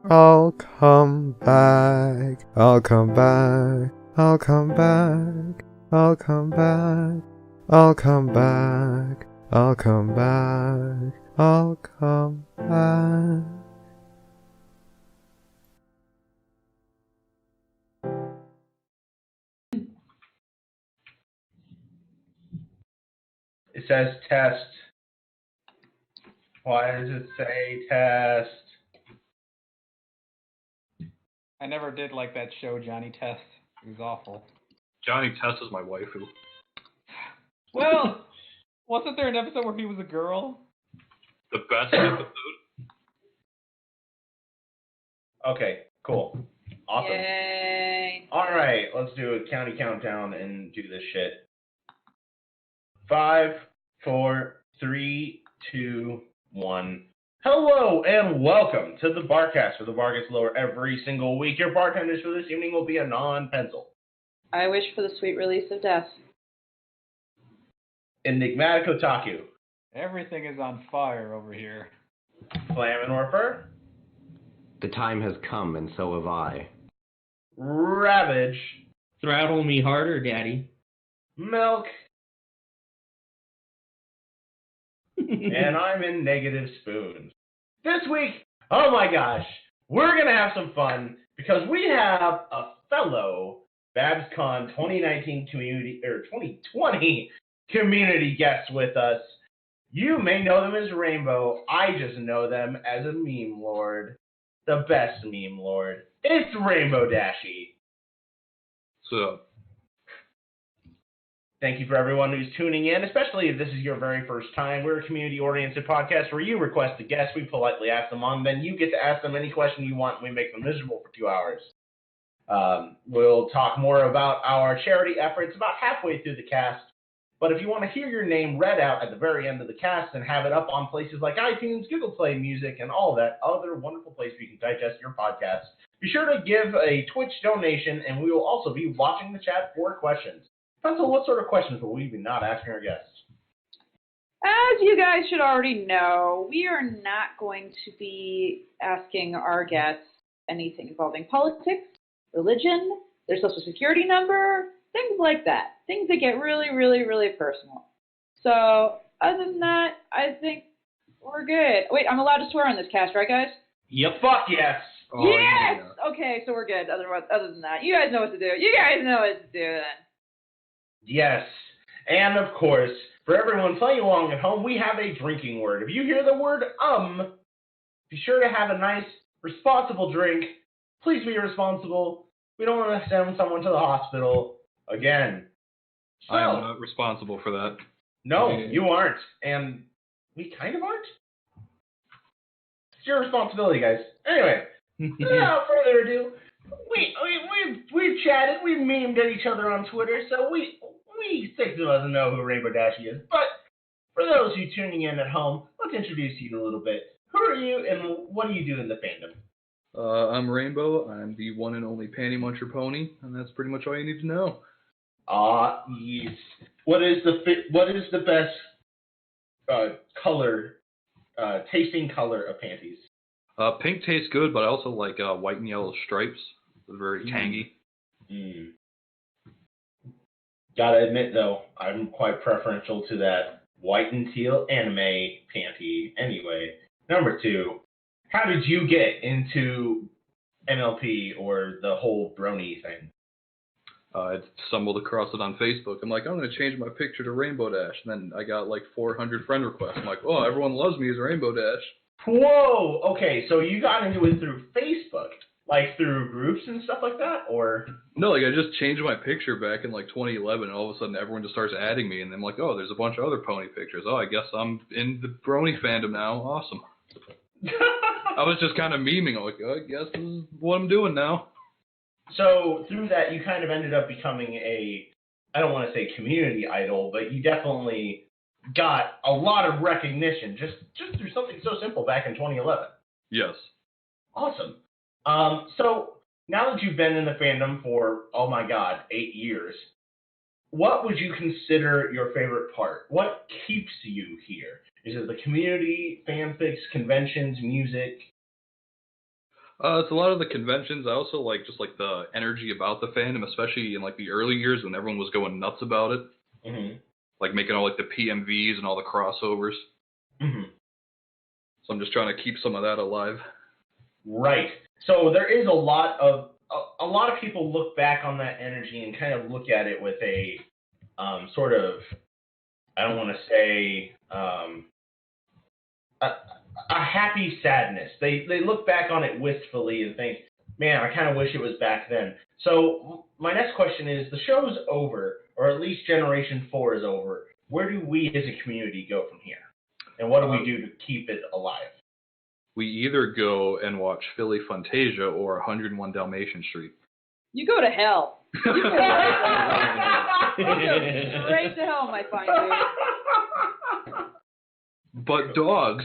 I'll come back, I'll come back, I'll come back, I'll come back, I'll come back, I'll come back, I'll come back. It says test. Why does it say test? I never did like that show, Johnny Test. It was awful. Johnny Test is my waifu. Well, wasn't there an episode where he was a girl? The best episode. Okay, cool. Awesome. Yay. All right, let's do a county countdown and do this shit. 5, 4, 3, 2, 1. Hello and welcome to the Barcast, where the bar gets lower every single week. Your bartenders for this evening will be a non-pencil. I wish for the sweet release of death. Enigmatic Otaku. Everything is on fire over here. Flammenorfer. The time has come, and so have I. Ravage. Throttle me harder, Daddy. Milk. And I'm in Negative Spoons. This week, oh my gosh, we're going to have some fun because we have a fellow BabsCon 2019 2020 community guest with us. You may know them as Rainbow. I just know them as a meme lord. The best meme lord. It's Rainbow Dashy. So, Thank you for everyone who's tuning in, especially if this is your very first time. We're a community-oriented podcast where you request a guest, we politely ask them on, then you get to ask them any question you want, and we make them miserable for 2 hours. We'll talk more about our charity efforts about halfway through the cast, but if you want to hear your name read out at the very end of the cast and have it up on places like iTunes, Google Play Music, and all that other wonderful place where you can digest your podcast, be sure to give a Twitch donation, and we will also be watching the chat for questions. Pencil, what sort of questions will we be not asking our guests? As you guys should already know, we are not going to be asking our guests anything involving politics, religion, their social security number, things like that. Things that get really, really, really personal. So, other than that, I think we're good. Wait, I'm allowed to swear on this cast, right, guys? Yep, fuck yes. oh, yes! yeah. Okay, so we're good. Other than that, you guys know what to do. You guys know what to do then. Yes. And of course, for everyone playing along at home, we have a drinking word. If you hear the word be sure to have a nice, responsible drink. Please be responsible. We don't want to send someone to the hospital again. So, I am not responsible for that. no, you aren't. And we kind of aren't. It's your responsibility, guys. Anyway, without further ado, we've chatted, we've memed at each other on Twitter, so we 6 of us know who Rainbow Dashy is. But for those who are tuning in at home, let's introduce you a little bit. Who are you, and what do you do in the fandom? I'm Rainbow. I'm the one and only Panty Muncher Pony, and that's pretty much all you need to know. Yes. What is the best tasting color of panties? Pink tastes good, but I also like white and yellow stripes. They're very tangy. Gotta admit, though, I'm quite preferential to that white and teal anime panty. Anyway, number 2, how did you get into MLP or the whole brony thing? I stumbled across it on Facebook. I'm like, I'm going to change my picture to Rainbow Dash. And then I got like 400 friend requests. I'm like, oh, everyone loves me as Rainbow Dash. Whoa! Okay, so you got into it through Facebook? Like through groups and stuff like that? Or? No, like I just changed my picture back in like 2011, and all of a sudden everyone just starts adding me, and I'm like, oh, there's a bunch of other pony pictures. Oh, I guess I'm in the brony fandom now. Awesome. I was just kind of memeing. I'm like, oh, I guess this is what I'm doing now. So through that, you kind of ended up becoming I don't want to say community idol, but you definitely got a lot of recognition just through something so simple back in 2011. Yes. Awesome. So now that you've been in the fandom for, oh my god, 8 years, what would you consider your favorite part? What keeps you here? Is it the community, fanfics, conventions, music? It's a lot of the conventions. I also like just like the energy about the fandom, especially in like the early years when everyone was going nuts about it. Mm-hmm. Like making all like the PMVs and all the crossovers. Mm-hmm. So I'm just trying to keep some of that alive. Right. So there is a lot of people look back on that energy and kind of look at it with a sort of, I don't want to say a happy sadness. They look back on it wistfully and think, man, I kind of wish it was back then. So my next question is, the show's over, or at least Generation 4 is over. Where do we as a community go from here? And what do we do to keep it alive? We either go and watch Philly Fantasia or 101 Dalmatian Street. You go to hell. You go straight to hell, my fine dude. But dogs.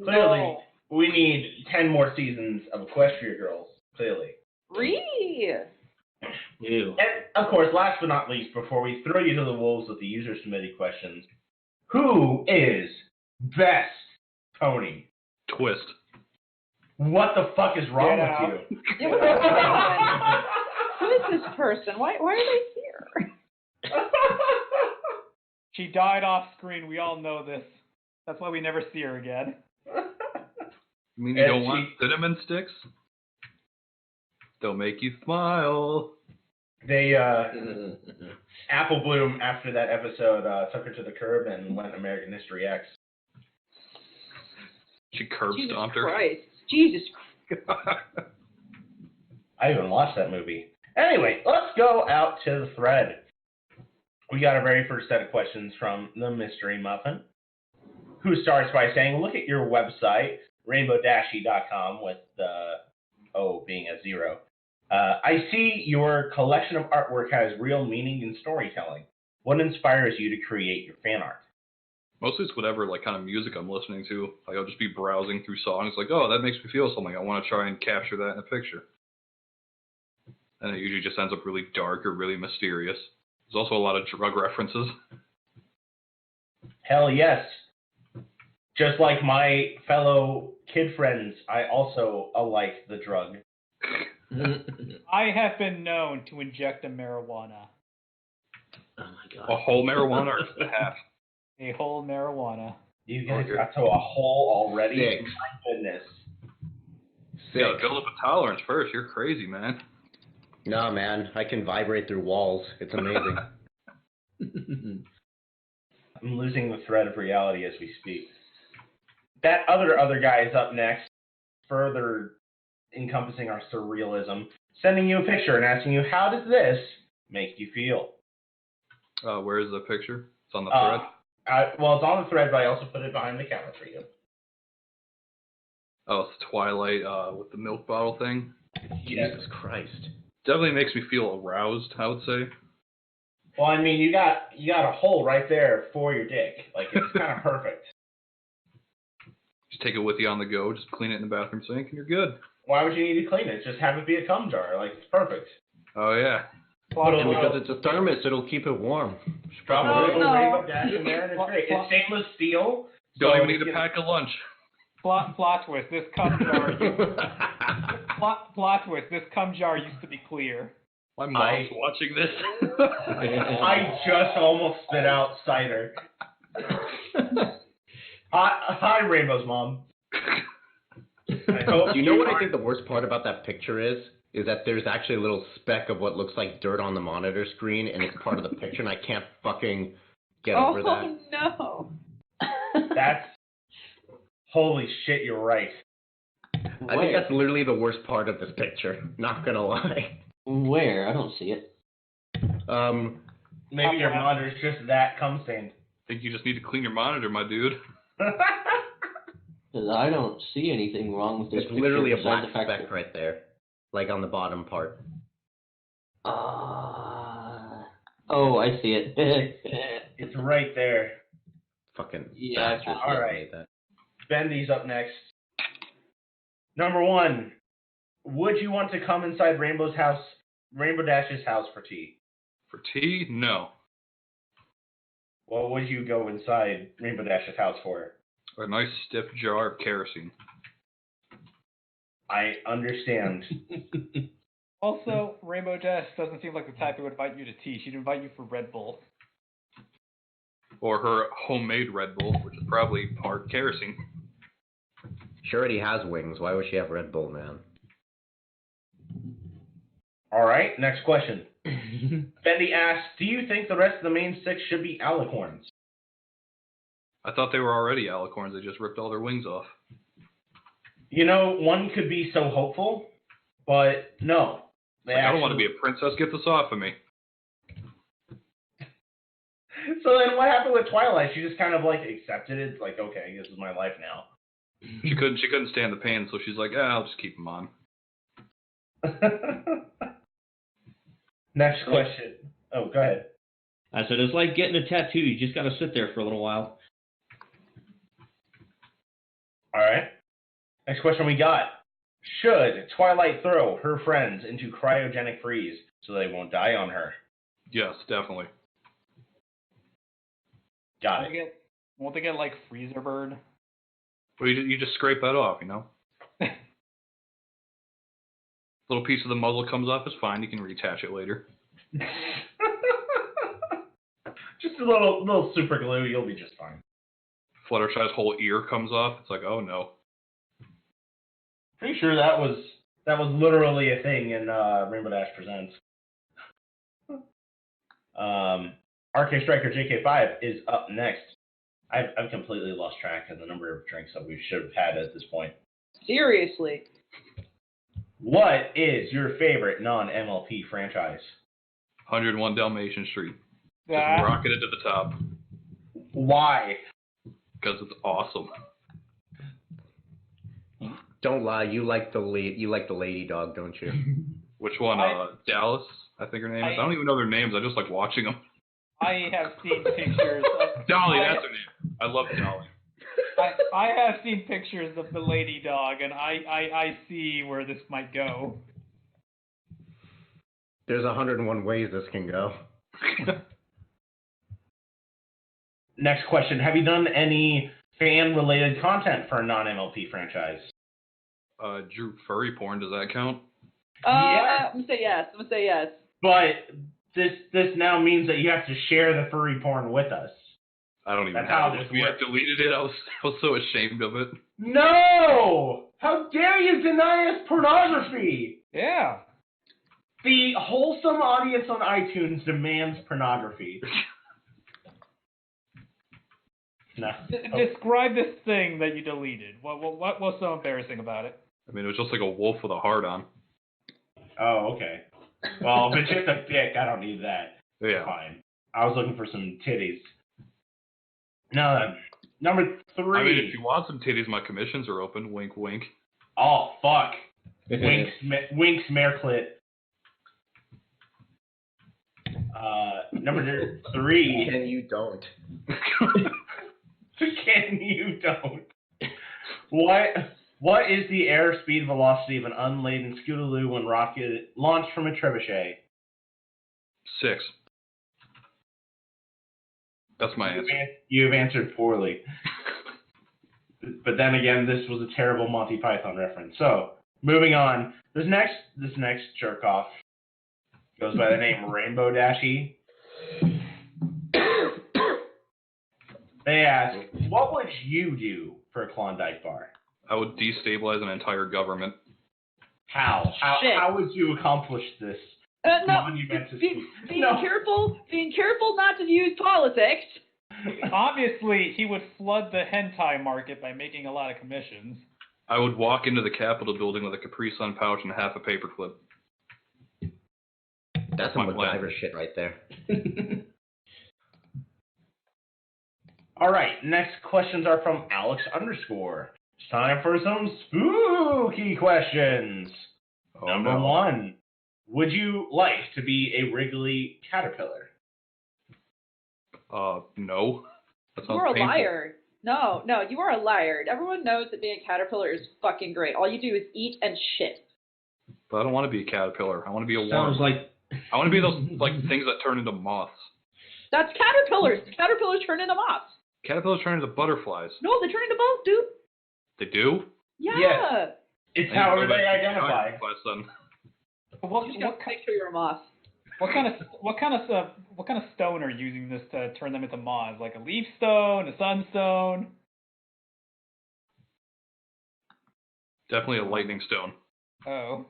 Clearly, No. we need 10 more seasons of Equestria Girls, clearly. Really? Ew. And, of course, last but not least, before we throw you to the wolves with the user submitted questions, who is best pony? Twist. What the fuck is wrong Get with out. you? Yeah, what the fuck? Who is this person? Why are they here? She died off screen. We all know this. That's why we never see her again. You mean you And don't want cinnamon sticks? They'll make you smile. They, Apple Bloom, after that episode, took her to the curb and went American History X. She curb Jesus stomped her. Christ. Jesus Christ. I even watched that movie. Anyway, let's go out to the thread. We got our very first set of questions from the Mystery Muffin, who starts by saying, look at your website, rainbow-y.com, with the O being a 0. I see your collection of artwork has real meaning and storytelling. What inspires you to create your fan art? Mostly it's whatever like kind of music I'm listening to. Like I'll just be browsing through songs like, oh, that makes me feel something. I want to try and capture that in a picture. And it usually just ends up really dark or really mysterious. There's also a lot of drug references. Hell yes. Just like my fellow kid friends, I also like the drug. I have been known to inject a marijuana. Oh my A god. whole marijuana or just a half? A whole marijuana. You guys got to a hole already? Six. My goodness. Sick. Yeah, build up a tolerance first. You're crazy, man. No, man, I can vibrate through walls. It's amazing. I'm losing the thread of reality as we speak. That other guy is up next, further encompassing our surrealism, sending you a picture and asking you, how does this make you feel? Where is the picture? It's on the thread. Well, it's on the thread, but I also put it behind the counter for you. Oh, it's Twilight with the milk bottle thing. Jesus Christ. Definitely makes me feel aroused, I would say. Well, I mean, you got a hole right there for your dick. Like, it's kind of perfect. Just take it with you on the go. Just clean it in the bathroom sink, and you're good. Why would you need to clean it? Just have it be a cum jar. Like, it's perfect. Oh yeah. And because it's a thermos, it'll keep it warm. Drop a Oh, little no. rainbow dash in there, and it's great. It's stainless steel. Don't so even you need to can- pack a lunch. Plot twist. This cum jar. Plot twist. This cum jar used to be clear. My mom's watching this. I just almost spit out cider. Hi, Rainbow's mom. I hope You know what I think the worst part about that picture is? Is that there's actually a little speck of what looks like dirt on the monitor screen, and it's part of the picture, and I can't fucking get over that. Oh, no. That's... Holy shit, you're right. I think that's literally the worst part of this picture. Not gonna lie. Where? I don't see it. Maybe your monitor's just that cum stained. I think you just need to clean your monitor, my dude. Because I don't see anything wrong with this It's picture. literally a besides black the fact speck right there, like on the bottom part. oh, I see it. It's right there. Fucking Yeah, bastards all that right. made that. Bendy's up next. Number 1. Would you want to come inside Rainbow Dash's house for tea? For tea, no. What would you go inside Rainbow Dash's house for? A nice stiff jar of kerosene. I understand. Also, Rainbow Dash doesn't seem like the type who would invite you to tea. She'd invite you for Red Bull. Or her homemade Red Bull, which is probably part kerosene. She already has wings. Why would she have Red Bull, man? All right, next question. Fendi asks, do you think the rest of the main six should be alicorns? I thought they were already alicorns. They just ripped all their wings off. You know, one could be so hopeful, but no. I don't want to be a princess. Get this off of me. So then what happened with Twilight? She just kind of like accepted it. It's like, okay, this is my life now. She couldn't stand the pain, so she's like, I'll just keep them on. Next question. Oh, go ahead. I said, it's like getting a tattoo. You just got to sit there for a little while. All right. Next question we got. Should Twilight throw her friends into cryogenic freeze so they won't die on her? Yes, definitely. Got it. Won't they get like freezer burn? Well, you just scrape that off, you know? Little piece of the muzzle comes off is fine. You can reattach it later. Just a little super glue. You'll be just fine. Fluttershy's whole ear comes off. It's like, oh no. Pretty sure that was literally a thing in Rainbow Dash Presents. RK Striker JK5 is up next. I've completely lost track of the number of drinks that we should have had at this point. Seriously. What is your favorite non-MLP franchise? 101 Dalmatian Street. Just rocket it to the top. Why? Because it's awesome. Don't lie, you like the lady dog, don't you? Which one? Dallas, I think her name is. I don't even know their names. I just like watching them. I have seen pictures of Dolly, that's her name. I love Dolly. I have seen pictures of the lady dog, and I see where this might go. There's 101 ways this can go. Next question. Have you done any fan-related content for a non-MLP franchise? Drew furry porn, does that count? Yeah. I'm gonna say yes. But this now means that you have to share the furry porn with us. I don't even That's know. how this We works. deleted it. I was so ashamed of it. No! How dare you deny us pornography? Yeah. The wholesome audience on iTunes demands pornography. No. Describe this thing that you deleted. What was so embarrassing about it? I mean, it was just like a wolf with a heart on. Oh, okay. Well, if it's just a dick, I don't need that. Yeah. Fine. I was looking for some titties. No, number 3. I mean, if you want some titties, my commissions are open. Wink, wink. Oh, fuck. Winks Merclit. Number 3. Can you don't? Can you don't? What is the airspeed velocity of an unladen Scootaloo when rocket launched from a trebuchet? 6. That's my answer. You've answered poorly. But then again, this was a terrible Monty Python reference. So, moving on. This next jerk off goes by the name Rainbow Dashy. They ask, what would you do for a Klondike bar? I would destabilize an entire government. How? Shit. How would you accomplish this? No, Monumentous being No. careful not to use politics. Obviously, he would flood the hentai market by making a lot of commissions. I would walk into the Capitol building with a Capri Sun pouch and half a paperclip. That's some my plan. MacGyver shit right there. All right, next questions are from Alex_. It's time for some spooky questions. Oh, Number no. 1, would you like to be a Wrigley caterpillar? No. That sounds You're a painful. liar. No, you are a liar. Everyone knows that being a caterpillar is fucking great. All you do is eat and shit. But I don't want to be a caterpillar. I want to be a worm. Sounds like I want to be those like things that turn into moths. That's caterpillars. Caterpillars turn into moths. Caterpillars turn into butterflies. No, they turn into both, dude. They do? Yeah. Yes. It's however they identify. Son. What Just gotta make sure you're a moth. what kind of stone are you using this to turn them into moths? Like a leaf stone, a sunstone? Definitely a lightning stone. Oh.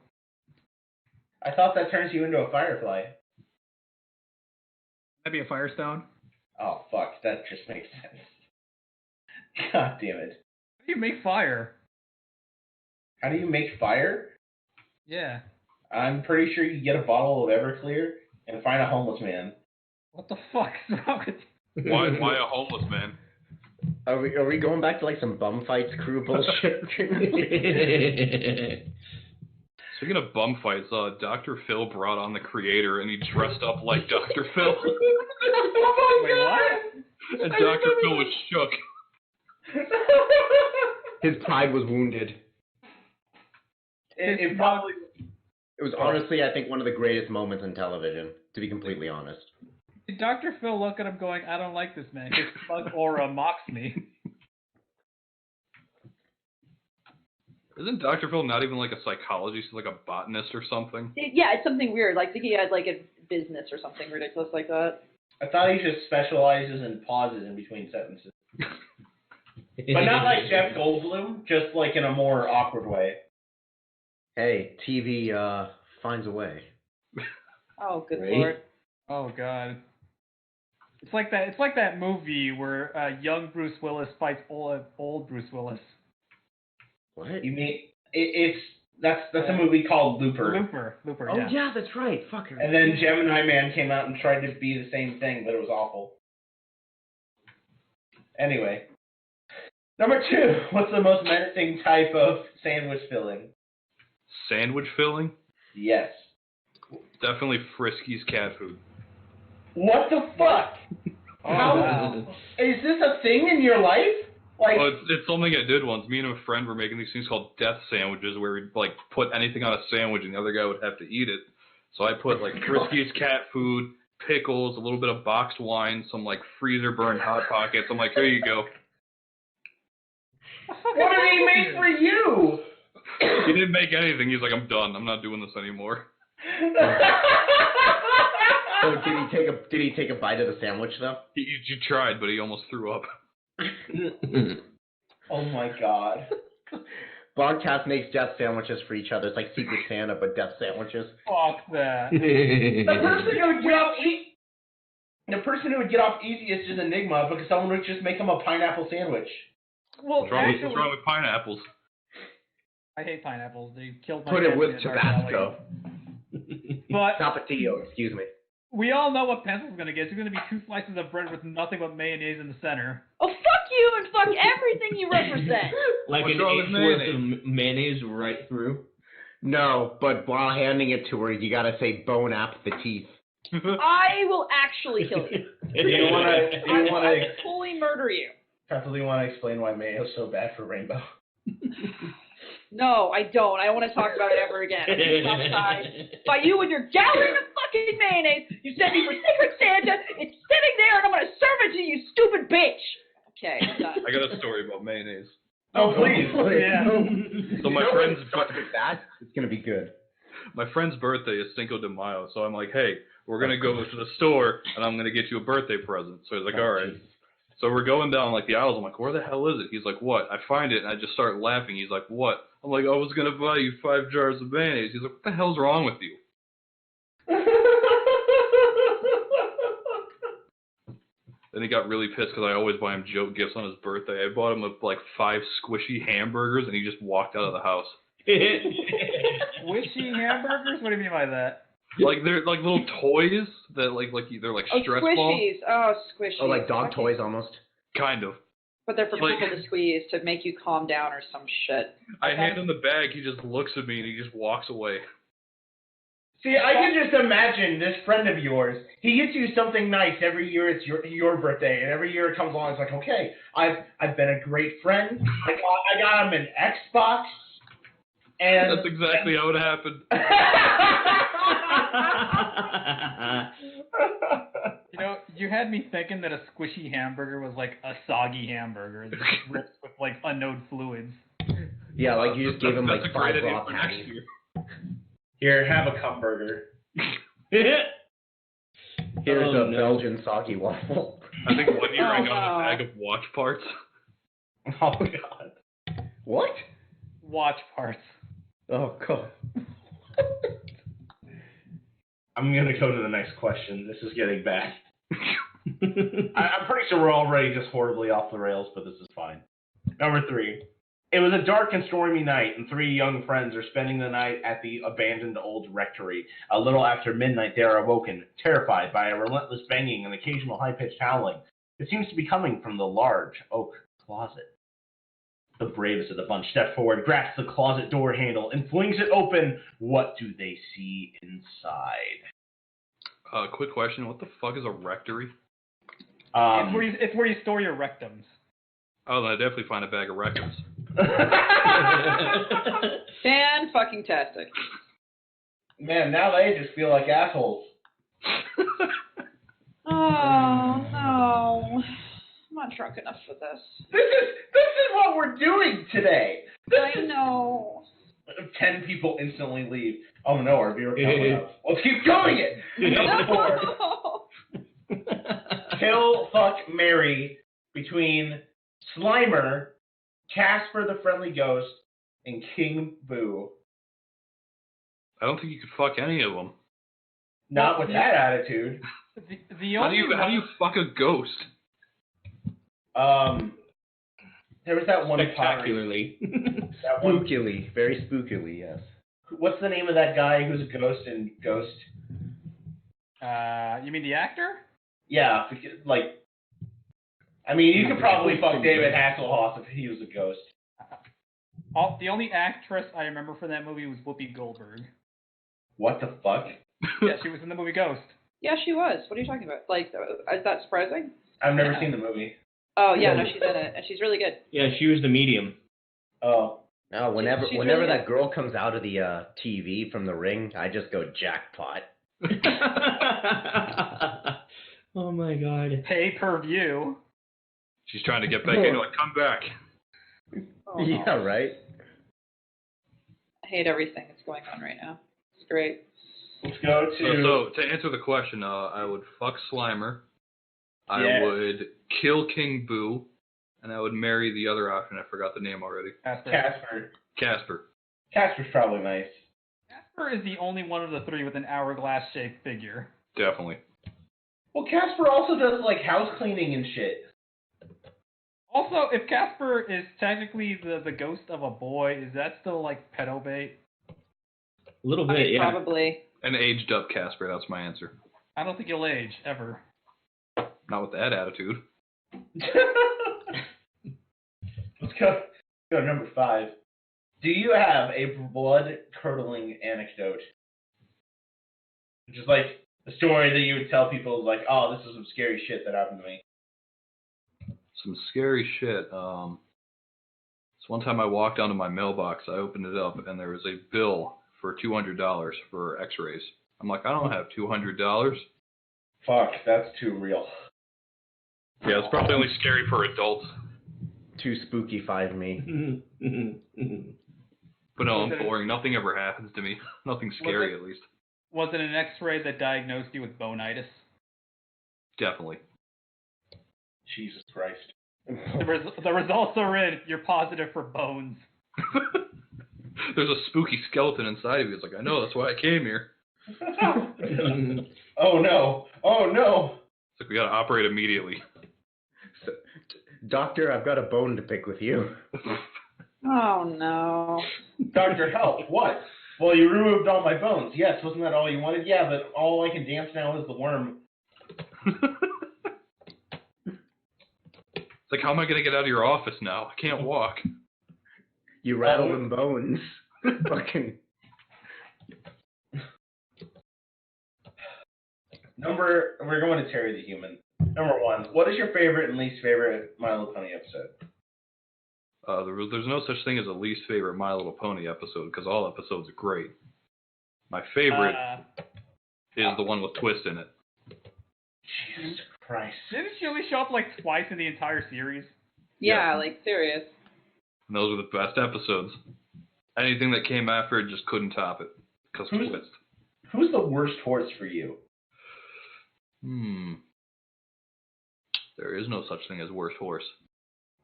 I thought that turns you into a firefly. That'd be a firestone. Oh, fuck. That just makes sense. God damn it. How do you make fire? How do you make fire? Yeah. I'm pretty sure you get a bottle of Everclear and find a homeless man. What the fuck is wrong with you? Why a homeless man? Are we going back to like some bum fights crew bullshit? Speaking of bum fights, Dr. Phil brought on the creator and he dressed up like Dr. Phil. Wait, what? And Dr. Phil was shook. His pride was wounded. It probably... It was honestly, I think, one of the greatest moments in television, to be completely honest. Did Dr. Phil look at him going, I don't like this man. His smug aura mocks me. Isn't Dr. Phil not even like a psychologist, he's like a botanist or something? Yeah, it's something weird. Like, I think he had, like, a business or something ridiculous like that. I thought he just specializes in pauses in between sentences. But not like Jeff Goldblum, just like in a more awkward way. Hey, TV finds a way. Oh, good Right? lord. Oh god. It's like that movie where young Bruce Willis fights old Bruce Willis. What? You mean that's a movie called Looper. Looper, Oh, yeah. yeah, that's right. Fuck her. And then Gemini Man came out and tried to be the same thing, but it was awful. Anyway. Number 2, what's the most menacing type of sandwich filling? Sandwich filling? Yes. Definitely Frisky's cat food. What the fuck? Oh, How wow. is this a thing in your life? Like, Well, it's something I did once. Me and a friend were making these things called death sandwiches where we'd like put anything on a sandwich and the other guy would have to eat it. So I put like Frisky's cat food, pickles, a little bit of boxed wine, some like freezer burned Hot Pockets. I'm like, here you go. what did he make for you? He didn't make anything. He's like, I'm done. I'm not doing this anymore. So did he take a bite of the sandwich though? He tried, but he almost threw up. Oh my god. Barcast makes death sandwiches for each other. It's like Secret Santa, but death sandwiches. Fuck that. The person who would get off easiest is Enigma because someone would just make him a pineapple sandwich. Well, What's wrong, actually, what's wrong with pineapples? I hate pineapples. They killed my Put it cat with in our valley. Tabasco. But Tapatio, excuse me. we all know what Pencil's gonna get. It's gonna be 2 slices of bread with nothing but mayonnaise in the center. Oh, fuck you and fuck everything you represent. Like What's an wrong with eighth worth of mayonnaise right through. No, but while handing it to her, you gotta say bone appetit. I will actually kill you. Do you want I will to fully murder you. Preferably want to explain why mayo is so bad for Rainbow? No, I don't. I don't want to talk about it ever again. I'm too traumatized by you and your gallon of fucking mayonnaise. You sent me for Secret Santa. It's sitting there, and I'm going to serve it to you, you stupid bitch. Okay, I'm done. I got a story about mayonnaise. Oh, please. Yeah. So my friend's It's gonna be good. my friend's birthday is Cinco de Mayo, so I'm like, hey, we're gonna go to the store and I'm gonna get you a birthday present. So he's like, all right. So we're going down like the aisles. I'm like, where the hell is it? He's like, what? I find it and I just start laughing. He's like, what? I'm like, I was gonna buy you 5 jars of mayonnaise. He's like, what the hell's wrong with you? Then he got really pissed because I always buy him joke gifts on his birthday. I bought him like 5 squishy hamburgers and he just walked out of the house. Squishy hamburgers? What do you mean by that? Like they're like little toys that they're like Oh, stress balls. squishies. Oh, squishies. Oh, like dog Okay. toys almost. Kind of. But they're for Like- people to squeeze to make you calm down or some shit. I hand him the bag, he just looks at me and he just walks away. See, I can just imagine this friend of yours. He gets you something nice every year. It's your birthday, and every year it comes along. It's like, okay, I've been a great friend. I got him an Xbox, and That's exactly how it happened. You know, you had me thinking that a squishy hamburger was like a soggy hamburger, just ripped with like unknown fluids. Yeah, like you just gave him like That's a 5 great idea raw for next patties. year. Here, have a cum burger. Here's Oh, a no. Belgian soggy waffle. I think one year I Oh, got no. a bag of watch parts. Oh god. What? Watch parts. Oh god. I'm gonna go to the next question. This is getting bad. I'm pretty sure we're already just horribly off the rails, but this is fine. Number 3. It was a dark and stormy night, and 3 young friends are spending the night at the abandoned old rectory. A little after midnight, they are awoken, terrified by a relentless banging and occasional high-pitched howling. It seems to be coming from the large oak closet. The bravest of the bunch step forward, grasps the closet door handle, and flings it open. What do they see inside? Quick question: what the fuck is a rectory? It's where you store your rectums. Oh, then I definitely find a bag of rectums. Fan-fucking-tastic. Man, now they just feel like assholes. Oh, no. I'm not drunk enough for this. This is what we're doing today. I know. 10 people instantly leave. Oh no, our beer coming up. Let's keep doing it. Number 4. Kill, fuck, marry between Slimer, Casper the Friendly Ghost, and King Boo. I don't think you could fuck any of them. Not with that attitude. The How only do you fuck a ghost? There was that one pottery. Spectacularly. That one. Spookily. Very spookily, yes. What's the name of that guy who's a ghost in Ghost? You mean the actor? Yeah, like. I mean, you could probably fuck David Hasselhoff if he was a ghost. The only actress I remember from that movie was Whoopi Goldberg. What the fuck? Yeah, she was in the movie Ghost. Yeah, she was. What are you talking about? Like, is that surprising? I've never Yeah. seen the movie. Oh, yeah, no, she's in it, and she's really good. Yeah, she was the medium. Oh. No, whenever She's whenever really that girl comes out of the TV from the ring, I just go jackpot. Oh my god. Pay-per-view. She's trying to get back in. Like, come back. Oh, Yeah, right? I hate everything that's going on right now. It's great. Let's go to. So to answer the question, I would fuck Slimer. Yes. I would kill King Boo, and I would marry the other option. I forgot the name already. Casper. Casper. Casper's probably nice. Casper is the only one of the 3 with an hourglass-shaped figure. Definitely. Well, Casper also does like house cleaning and shit. Also, if Casper is technically the ghost of a boy, is that still like pedo bait? A little bit, yeah. Probably. An aged up Casper, that's my answer. I don't think he'll age, ever. Not with that attitude. Let's go to number 5. Do you have a blood-curdling anecdote? Just like a story that you would tell people like, oh, this is some scary shit that happened to me. Some scary shit. So one time I walked onto my mailbox, I opened it up, and there was a bill for $200 for x-rays. I'm like, I don't have $200. Fuck, that's too real. Yeah, it's probably only scary for adults. Too spooky 5 me. But no, I'm boring. Nothing ever happens to me. Nothing scary, at least. Was it an X-ray that diagnosed you with bonitis? Definitely. Jesus Christ. The results are in. You're positive for bones. There's a spooky skeleton inside of you. It's like, I know, that's why I came here. Oh no. Oh no. It's like, we gotta operate immediately. So, Doctor, I've got a bone to pick with you. Oh, no. Doctor, help. What? Well, you removed all my bones. Yes, wasn't that all you wanted? Yeah, but all I can dance now is the worm. It's like, how am I gonna get out of your office now? I can't walk. You rattle them bones. Fucking. We're going to Terry the Human. Number 1, what is your favorite and least favorite My Little Pony episode? There's no such thing as a least favorite My Little Pony episode, because all episodes are great. My favorite is the one with Twist in it. Jesus Christ. Didn't she only show up like twice in the entire series? Yeah, like, serious. And those were the best episodes. Anything that came after it just couldn't top it. Because twist. Who's the worst horse for you? There is no such thing as worst horse.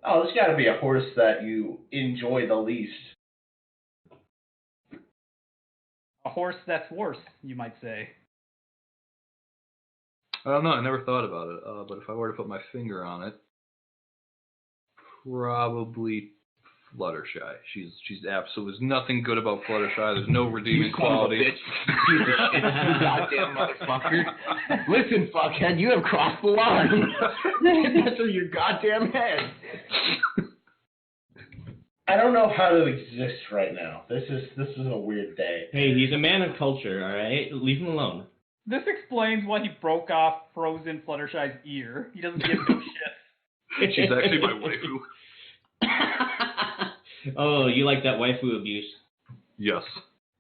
Oh, there's got to be a horse that you enjoy the least. A horse that's worse, you might say. I don't know. I never thought about it. But if I were to put my finger on it, probably Fluttershy. She's absolute. There's nothing good about Fluttershy. There's no redeeming quality. You goddamn motherfucker. Listen, fuckhead, you have crossed the line. Get that through your goddamn head. I don't know how to exist right now. This is a weird day. Hey, he's a man of culture, alright? Leave him alone. This explains why he broke off frozen Fluttershy's ear. He doesn't give no shit. She's actually my waifu. Oh, you like that waifu abuse? Yes.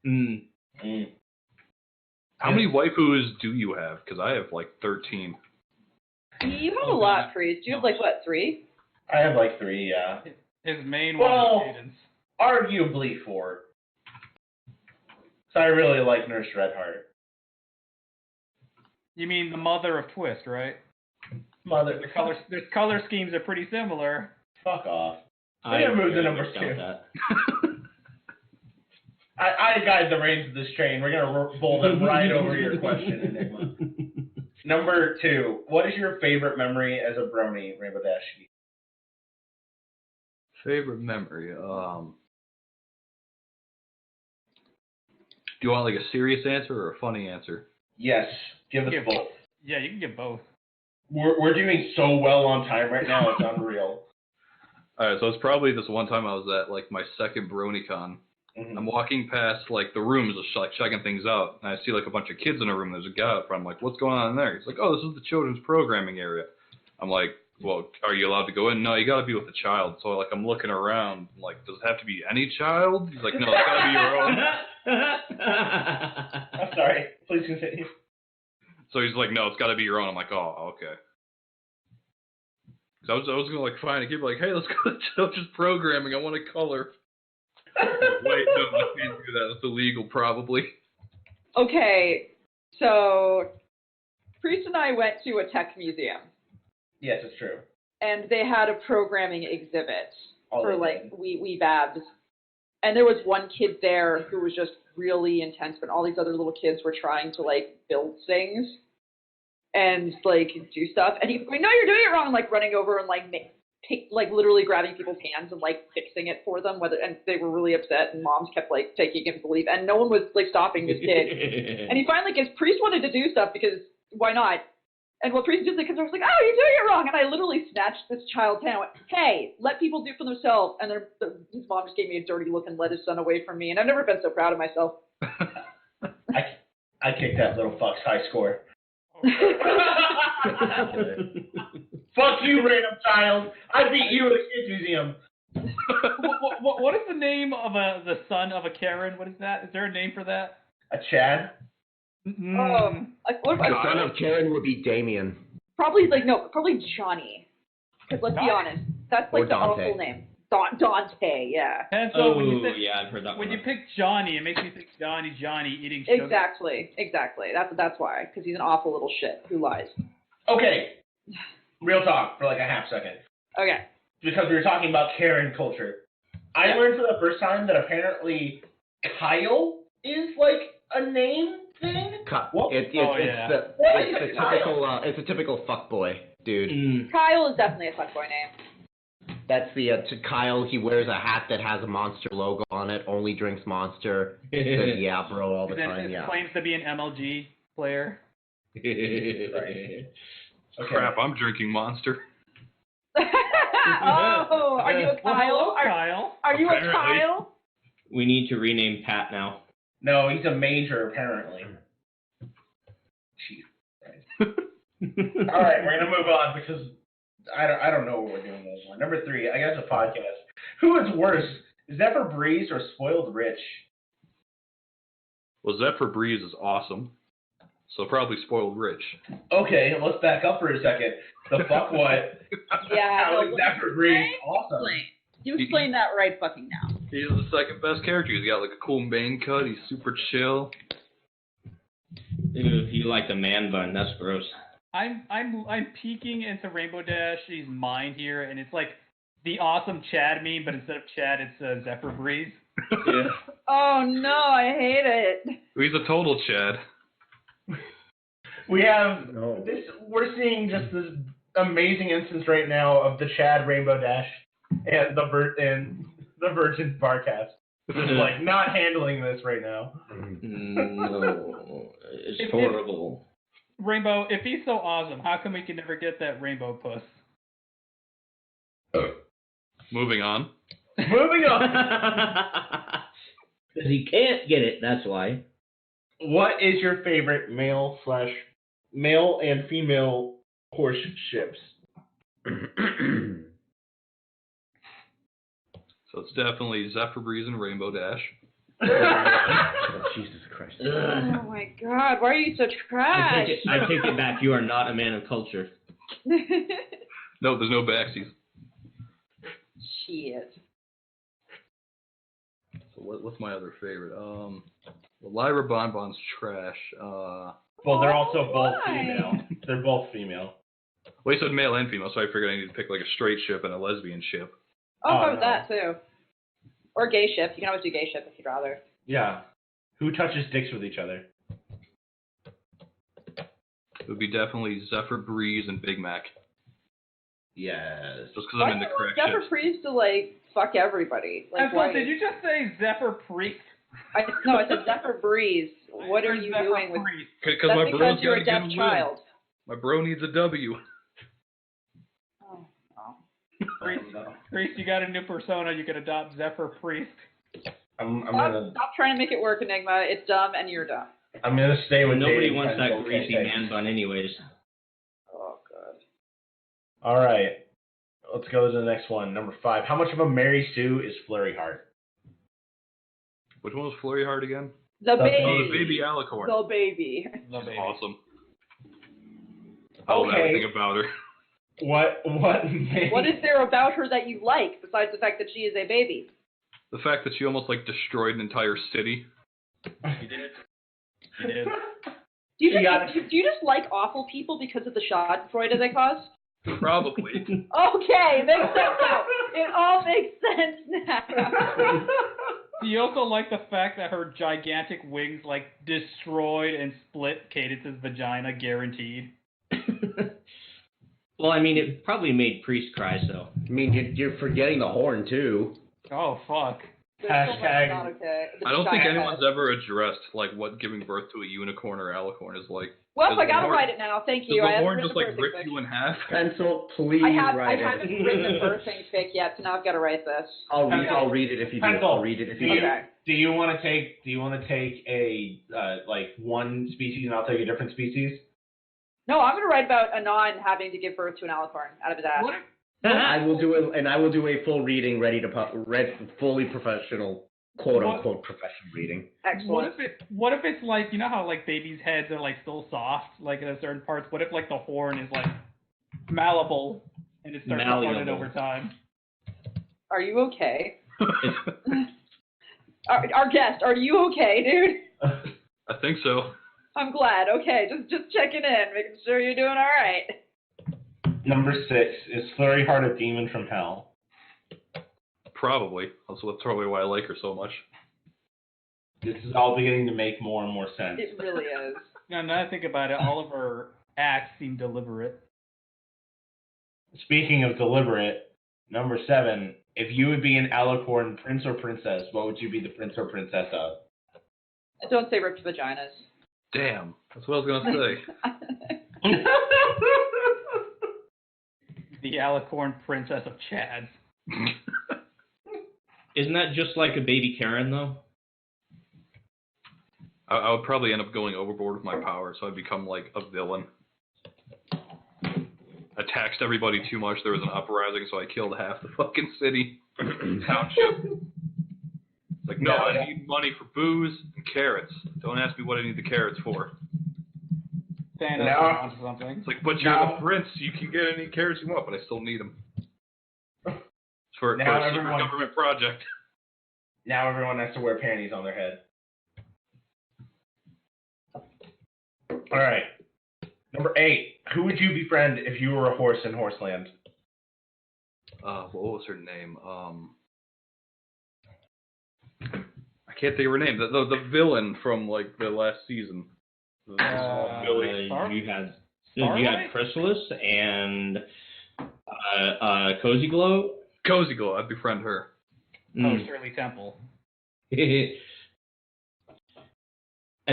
How Yeah. many waifus do you have? Because I have like 13. You have a lot, Priest. You have like, what, 3? I have like 3, yeah. His main Well- one is Cadence. Arguably 4. So I really like Nurse Redheart. You mean the mother of Twist, right? Mother, Their color schemes are pretty similar. fuck off. I Yeah, move to very number much doubt 2. that. I guide the reins of this train. We're gonna bowl them right over your question, Enigma. Number 2. What is your favorite memory as a brony, Rainbow Dash? Favorite memory? Do you want like a serious answer or a funny answer? Yes, give us Give- both. Yeah, you can get both. We're doing so well on time right now. It's unreal. All right, so it's probably this one time I was at like my second BronyCon. Mhm. I'm walking past like the rooms, just like checking things out, and I see like a bunch of kids in a room. There's a guy up front. I'm like, "What's going on in there?" He's like, "Oh, this is the children's programming area." I'm like, "Well, are you allowed to go in?" "No, you got to be with a child." So like I'm looking around, I'm like, "Does it have to be any child?" He's like, "No, it's got to be your own." I'm sorry. Please continue. So he's like, "No, it's got to be your own." I'm like, "Oh, okay." So I was gonna like find a kid like, "Hey, let's go to children's programming. I want to color." Wait, no, I can't do that. That's illegal, probably. Okay, so Priest and I went to a tech museum, Yes, it's true. and they had a programming exhibit Oh, for they like did. wee babs. And there was one kid there who was just really intense, but all these other little kids were trying to like build things and like do stuff. And he was going, "No, you're doing it wrong!" Like running over and like literally grabbing people's hands and like fixing it for them. And they were really upset, and moms kept like taking him to leave, and no one was like stopping this kid. And he finally gets Priest wanted to do stuff because why not? And what Priest did, the kids were like, "Oh, you're doing it wrong!" And I literally snatched this child's hand and went, "Hey, let people do it for themselves." And his mom just gave me a dirty look and led his son away from me. And I've never been so proud of myself. I kicked that little fuck's high score. Fuck you, random child. I beat you at a kids museum. What is the name of the son of a Karen? What is that? Is there a name for that? A Chad? Like, what The about, son of Karen would be Damien. probably Johnny. Because let's be honest, that's like Or the Dante. awful name. Dante, yeah. And so Oh, when you think, yeah, I've heard that when one. you pick Johnny, it makes me think Johnny eating sugar. Exactly. That's why. Because he's an awful little shit who lies. Okay. Real talk for like a half second. Okay. Because we were talking about Karen culture. I learned for the first time that apparently Kyle is like a name thing. What? It's a typical fuckboy dude. Kyle is definitely a fuckboy name. That's the to Kyle. He wears a hat that has a Monster logo on it. Only drinks Monster. Says "Yeah, bro" all the And then time. it Yeah. claims to be an MLG player. Okay. Crap, I'm drinking Monster. Oh, are you a Well, Kyle? hello, Kyle. Are you a Apparently. Kyle? We need to rename Pat now. No, he's a major apparently. Jeez. All right, we're gonna move on because I don't know what we're doing anymore. Number 3, I guess a podcast. Who is worse, Zephyr Breeze or Spoiled Rich? Well, Zephyr Breeze is awesome, so probably Spoiled Rich. Okay, let's back up for a second. The fuck what? Yeah. How is Zephyr Breeze awesome? You explain that right fucking now. He's the second best character. He's got like a cool main cut. He's super chill. Ew, you like the man bun? That's gross. I'm peeking into Rainbow Dash's mind here, and it's like the awesome Chad meme, but instead of Chad, it's Zephyr Breeze. Yeah. Oh no, I hate it. He's a total Chad. We have No. this. We're seeing just this amazing instance right now of the Chad Rainbow Dash and the Virgin Barcast. Just like not handling this right now. No, it's horrible. Rainbow, if he's so awesome, how come we can never get that rainbow puss? Moving on. Moving on. Because he can't get it, that's why. What is your favorite male and female horse ships? So it's definitely Zephyr Breeze and Rainbow Dash. Oh, Jesus Christ. Oh my god, why are you so I trash? take it back. You are not a man of culture. No, there's no backsies. Shit. So what's my other favorite? Lyra Bonbon's trash. Well, they're also both why? female. They're both female. Well, you said male and female, so I figured I needed to pick like a straight ship and a lesbian ship. I'll go Oh, with no. that too. Or gay ship. You can always do gay ship if you'd rather. Yeah. Who touches dicks with each other? It would be definitely Zephyr Breeze and Big Mac. Yes. Just because Why I'm do into you want crack Zephyr ships. Priest to like fuck everybody? Like Axel, why? did you just say Zephyr Priest? No, I said Zephyr Breeze. What are Or you Zephyr doing with? Priest? Because That's my because bro's you're got a to deaf get a win. child. My bro needs a W. Oh, oh. Priest, you got a new persona. You can adopt Zephyr Priest. I'm Stop trying to make it work, Enigma. It's dumb, and you're dumb. gonna stay with Nobody Dave wants that Pencil, greasy okay? man bun anyways. Oh god. All right. Let's go to the next one. Number 5. How much of a Mary Sue is Flurry Heart? Which one was Flurry Heart again? The baby. Oh, the baby alicorn. The baby. The baby. Awesome. I love Okay. everything about her. What What is there about her that you like besides the fact that she is a baby? The fact that she almost like destroyed an entire city. He did. He did. Do you just like awful people because of the schadenfreude they cause? Probably. Okay, makes sense now. It all makes sense now. Do you also like the fact that her gigantic wings like destroyed and split Cadence's vagina, guaranteed? Well, I mean, it probably made Priest cry, so. I mean, you're forgetting the horn, too. Oh fuck. There's so much Hashtag- not okay. The I don't think giant anyone's head. ever addressed like what giving birth to a unicorn or alicorn is like. Well, Does I the gotta horn- write it now. Thank Does you. the I haven't horn written just the like birthing rip fic. you in half? Pencil, please I write haven't it. written the birthing fic yet, so now I've got to write this. I'll read it if you do. Pencil, I'll read it if you do. Okay. Do you want to take a like one species and I'll take a different species? No, I'm gonna write about Anon having to give birth to an alicorn out of his ass. What? I will do it, and I will do a full reading, fully professional, quote unquote professional reading. Excellent. What if it's like, you know how like babies' heads are like still soft, like in certain parts? What if like the horn is like malleable and it starts to harden Malleable. over time? Are you okay? Our guest, are you okay, dude? I think so. I'm glad. Okay, just checking in, making sure you're doing all right. Number 6, is Flurry Heart a demon from hell? Probably. That's probably why I like her so much. This is all beginning to make more and more sense. It really is. Now that I think about it, all of her acts seem deliberate. Speaking of deliberate, number 7, if you would be an alicorn prince or princess, what would you be the prince or princess of? Don't say ripped vaginas. Damn. That's what I was gonna say. The alicorn princess of Chads. Isn't that just like a baby Karen, though? I would probably end up going overboard with my power, so I'd become like a villain. I taxed everybody too much. There was an uprising, so I killed half the fucking city, township. Like, no, I need money for booze and carrots. Don't ask me what I need the carrots for. Thanos Now- onto something. It's like, but you're Now- the prince. You can get any carrots you want, but I still need them. For a Now secret everyone- government project. Now everyone has to wear panties on their head. All right. Number 8. Who would you befriend if you were a horse in Horseland? What was her name? I can't think of her name. The villain from like the last season. Billy. You had Chrysalis and Cozy Glow. Cozy Glow. I'd befriend her. Oh, Shirley Temple. I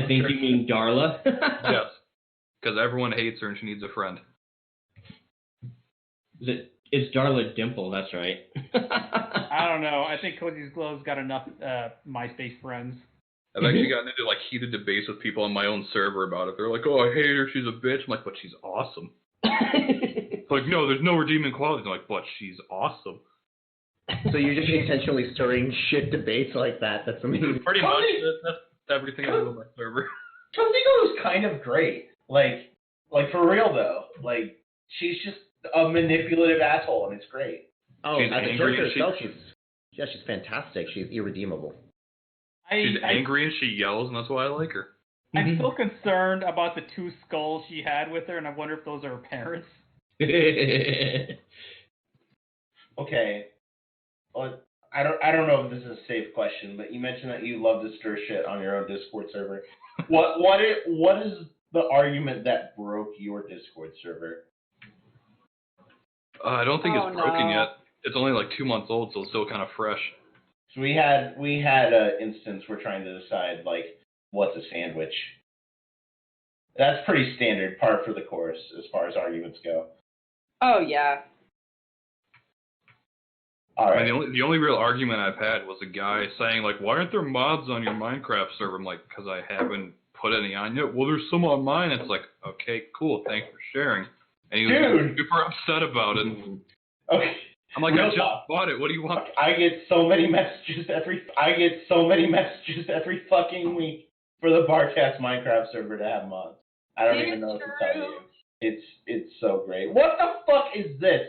think you mean Darla. Yes. Because everyone hates her and she needs a friend. It's Darla Dimple, that's right. I don't know. I think Cozy's Glow's got enough MySpace friends. I've actually gotten into like heated debates with people on my own server about it. They're like, "Oh, I hate her. She's a bitch." I'm like, "But she's awesome." Like, no, there's no redeeming qualities. I'm like, "But she's awesome." So you're just intentionally stirring shit debates like that. That's amazing. Pretty much. That's everything I do on my server. Cozy Glow is kind of great. Like for real though. Like she's just a manipulative asshole, and it's great. Oh, She's as a angry character and herself, she's fantastic. She's irredeemable. She's angry and she yells, and that's why I like her. I'm still concerned about the 2 skulls she had with her, and I wonder if those are her parents. Okay. Well, I don't know if this is a safe question, but you mentioned that you love to stir shit on your own Discord server. What is the argument that broke your Discord server? I don't think Oh, it's broken no. yet. It's only like 2 months old, so it's still kind of fresh. So we had an instance we're trying to decide like what's a sandwich. That's pretty standard, par for the course as far as arguments go. Oh, yeah. All I right. mean, the only real argument I've had was a guy saying, like, "Why aren't there mods on your Minecraft server?" I'm like, "Because I haven't put any on yet." "Well, there's some on mine." It's like, okay, cool, thanks for sharing. And he was super upset about it. Okay. I'm like, Real "I just talk. bought it. What do you want?" I get so many messages every fucking week for the Barcast Minecraft server to have mods. I don't even know what to tell you. It's so great. What the fuck is this?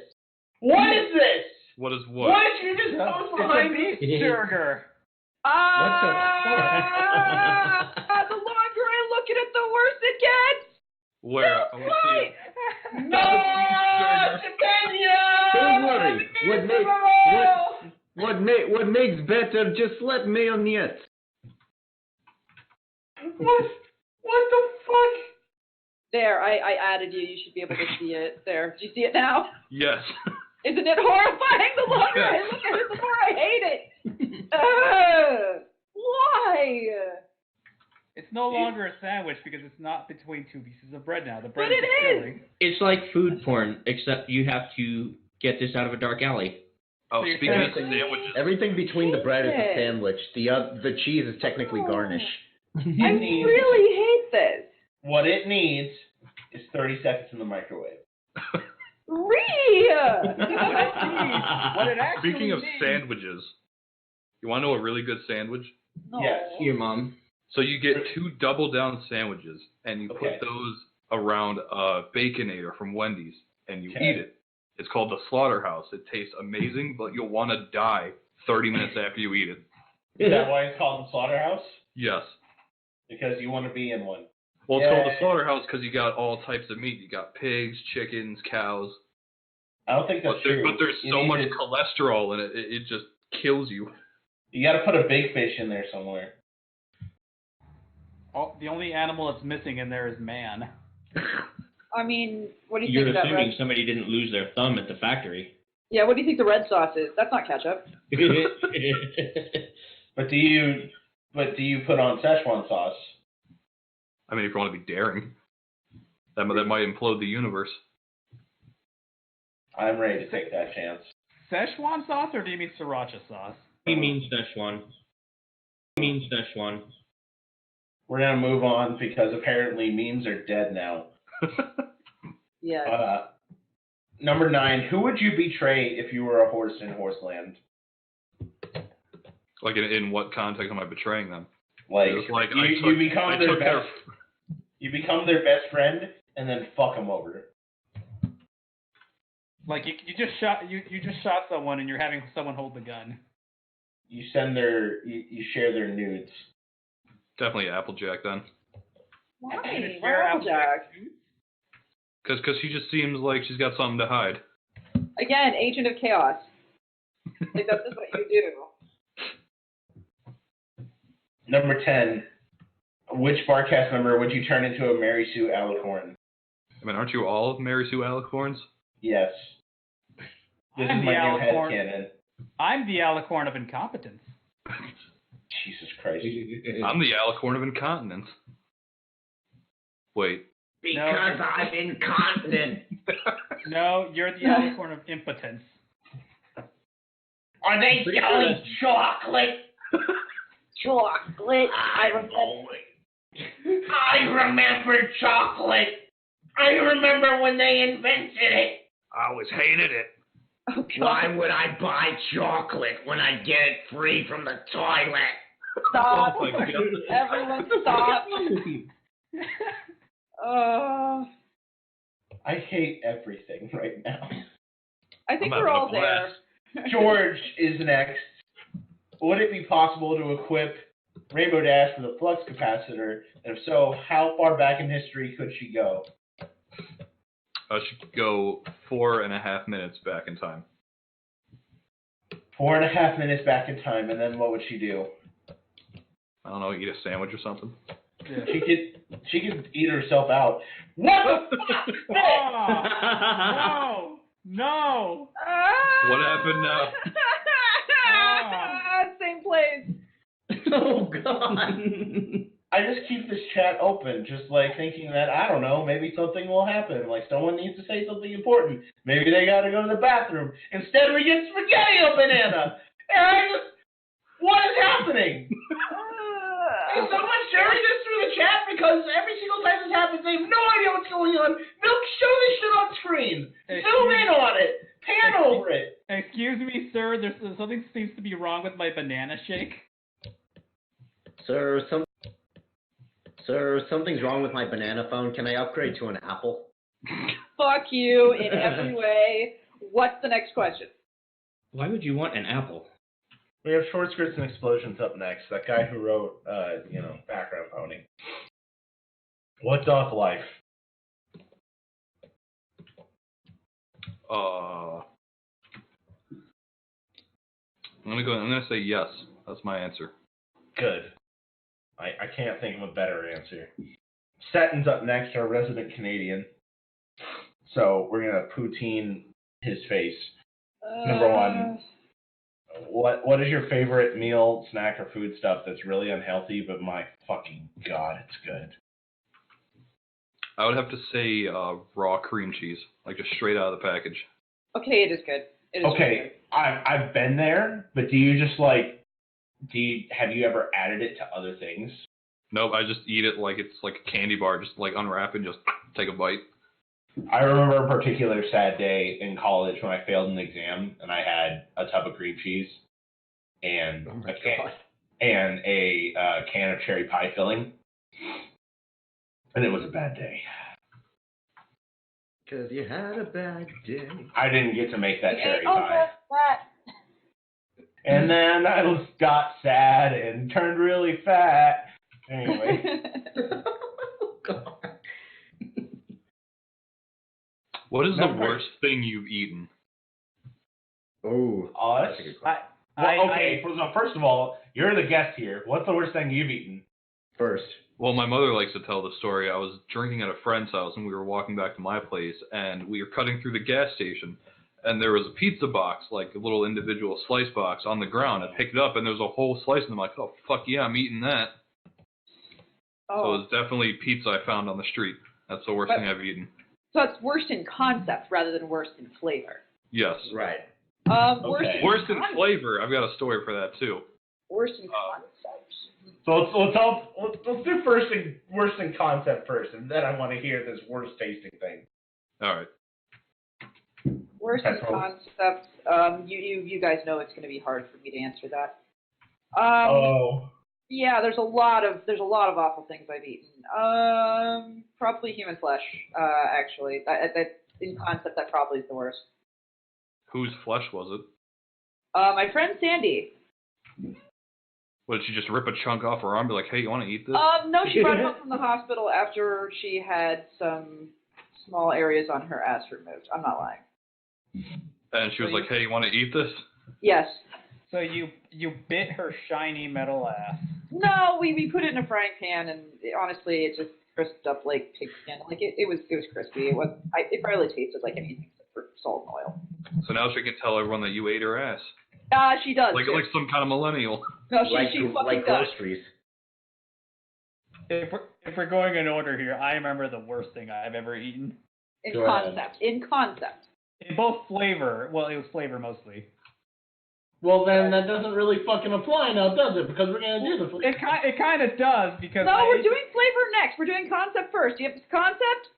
What is this? What is what? What did you just post It's behind a me? beast burger. The longer I look at it, the worse it gets. Where? I want to see it. No, Chipenia! Don't worry. What makes better? Just let me on it. What the fuck? There, I added you. You should be able to see it. There. Do you see it now? Yes. Isn't it horrifying? The longer I look at it, the more I hate it. Why? It's no longer a sandwich because it's not between 2 pieces of bread now. The bread But it is. filling. It's like food porn, except you have to get this out of a dark alley. Oh, So you're speaking of saying- sandwiches. Everything between the bread is a Hate it. sandwich. The cheese is technically garnish. I really hate this. What it needs is 30 seconds in the microwave. What it actually Speaking of means- sandwiches, you want to know a really good sandwich? No. Yes. Here, Mom. So you get 2 double down sandwiches, and you Okay. put those around a Baconator from Wendy's, and you Okay. eat it. It's called the Slaughterhouse. It tastes amazing, but you'll want to die 30 minutes after you eat it. Is that why it's called the slaughterhouse? Yes. Because you want to be in one. Well, it's called the Yay. Slaughterhouse because you got all types of meat. You got pigs, chickens, cows. I don't think that's true. But there's You so need much to- cholesterol in it, it just kills you. You got to put a big fish in there somewhere. Oh, the only animal that's missing in there is man. I mean, what do you You're think of that assuming red? somebody didn't lose their thumb at the factory. Yeah, what do you think the red sauce is? That's not ketchup. But do you put on Szechuan sauce? I mean, if you want to be daring, that might implode the universe. I'm ready to take that chance. Szechuan sauce, or do you mean sriracha sauce? He means Szechuan. We're gonna move on because apparently memes are dead now. Yeah. Number 9. Who would you betray if you were a horse in Horseland? Like, in what context am I betraying them? Like, It's like you become I their took best. You become their best friend and then fuck them over. Like you just shot someone and you're having someone hold the gun. You you share their nudes. Definitely Applejack then. Why? Share Why Applejack? Because she just seems like she's got something to hide. Again, agent of chaos. Like, that's just what you do. Number 10. Which Barcast member would you turn into a Mary Sue Alicorn? I mean, aren't you all Mary Sue Alicorns? Yes. This I'm is my the new Alicorn. headcanon. I'm the Alicorn of incompetence. Jesus Christ. I'm the Alicorn of incontinence. Wait. Because I'm incontinent. No, you're the Alicorn of impotence. Are they selling chocolate? Chocolate. I remember chocolate. I remember when they invented it. I always hated it. Oh, God. Why would I buy chocolate when I get it free from the toilet? Stop. Oh, my God. Everyone stop. I hate everything right now. I think I'm we're having a all there. George is next. Would it be possible to equip Rainbow Dash with a flux capacitor? And if so, how far back in history could she go? She could go 4.5 minutes back in time. 4.5 minutes back in time, and then what would she do? I don't know, eat a sandwich or something. Yeah. She could eat herself out. What the fuck? No! No! What happened now? Same place. Oh, God. I just keep this chat open, just like thinking that, I don't know, maybe something will happen. Like someone needs to say something important. Maybe they gotta go to the bathroom. Instead we get spaghetti o banana. And what is happening? Is someone sharing this through the chat? Because every single time this happens, they have no idea what's going on. They'll show this shit on screen. Zoom in on it. Pan over it. Excuse me, sir. There's something seems to be wrong with my banana shake. Sir, something's wrong with my banana phone. Can I upgrade to an Apple? Fuck you in every way. What's the next question? Why would you want an apple? We have Short Skirts and Explosions up next. That guy who wrote, Background Pony. What doth life? I'm gonna say yes. That's my answer. Good. I can't think of a better answer. Satin's up next, our resident Canadian. So we're gonna poutine his face. Number one. What is your favorite meal, snack, or food stuff that's really unhealthy, but my fucking God, it's good? I would have to say raw cream cheese, like just straight out of the package. Okay, it is good. It is Okay, really good. I've been there, but do you just like, have you ever added it to other things? Nope, I just eat it like it's like a candy bar, just like unwrap it and just take a bite. I remember a particular sad day in college when I failed an exam and I had a tub of cream cheese and a can of cherry pie filling, and it was a bad day. Because you had a bad day. I didn't get to make that cherry Oh, pie. that. And then I got sad and turned really fat. Anyway. Oh, God. What is the worst thing you've eaten? Oh, Us? that's a good question. First of all, you're the guest here. What's the worst thing you've eaten? First. Well, my mother likes to tell the story. I was drinking at a friend's house, and we were walking back to my place, and we were cutting through the gas station, and there was a pizza box, like a little individual slice box, on the ground. I picked it up, and there was a whole slice, and I'm like, oh, fuck yeah, I'm eating that. So Oh. it was definitely pizza I found on the street. That's the worst thing I've eaten. So it's worst in concept rather than worst in flavor. Yes. Right. Okay. Worst in flavor, I've got a story for that, too. Worst in concept. So let's do worst in concept first, and then I want to hear this worst tasting thing. All right. Worst in That's all. concept. You guys know it's going to be hard for me to answer that. Yeah, there's a lot of awful things I've eaten. Probably human flesh. Actually, that in concept that probably is the worst. Whose flesh was it? My friend Sandy. What, did she just rip a chunk off her arm and be like, hey, you want to eat this? No, she brought him up from the hospital after she had some small areas on her ass removed. I'm not lying. And she was like, hey, you want to eat this? Yes. So you bit her shiny metal ass. No, we put it in a frying pan, and honestly, it just crisped up like pig skin. Like it was crispy. It barely tasted like anything except for salt and oil. So now she can tell everyone that you ate her ass. She does. Like some kind of millennial. No, she fucking like does. groceries. If we're going in order here, I remember the worst thing I've ever eaten. In concept. In both flavor. Well, it was flavor mostly. Well, then that doesn't really fucking apply now, does it? Because we're going to do the flavor. It kind of does, because... No, we're doing flavor next. We're doing concept first. Do you have concept?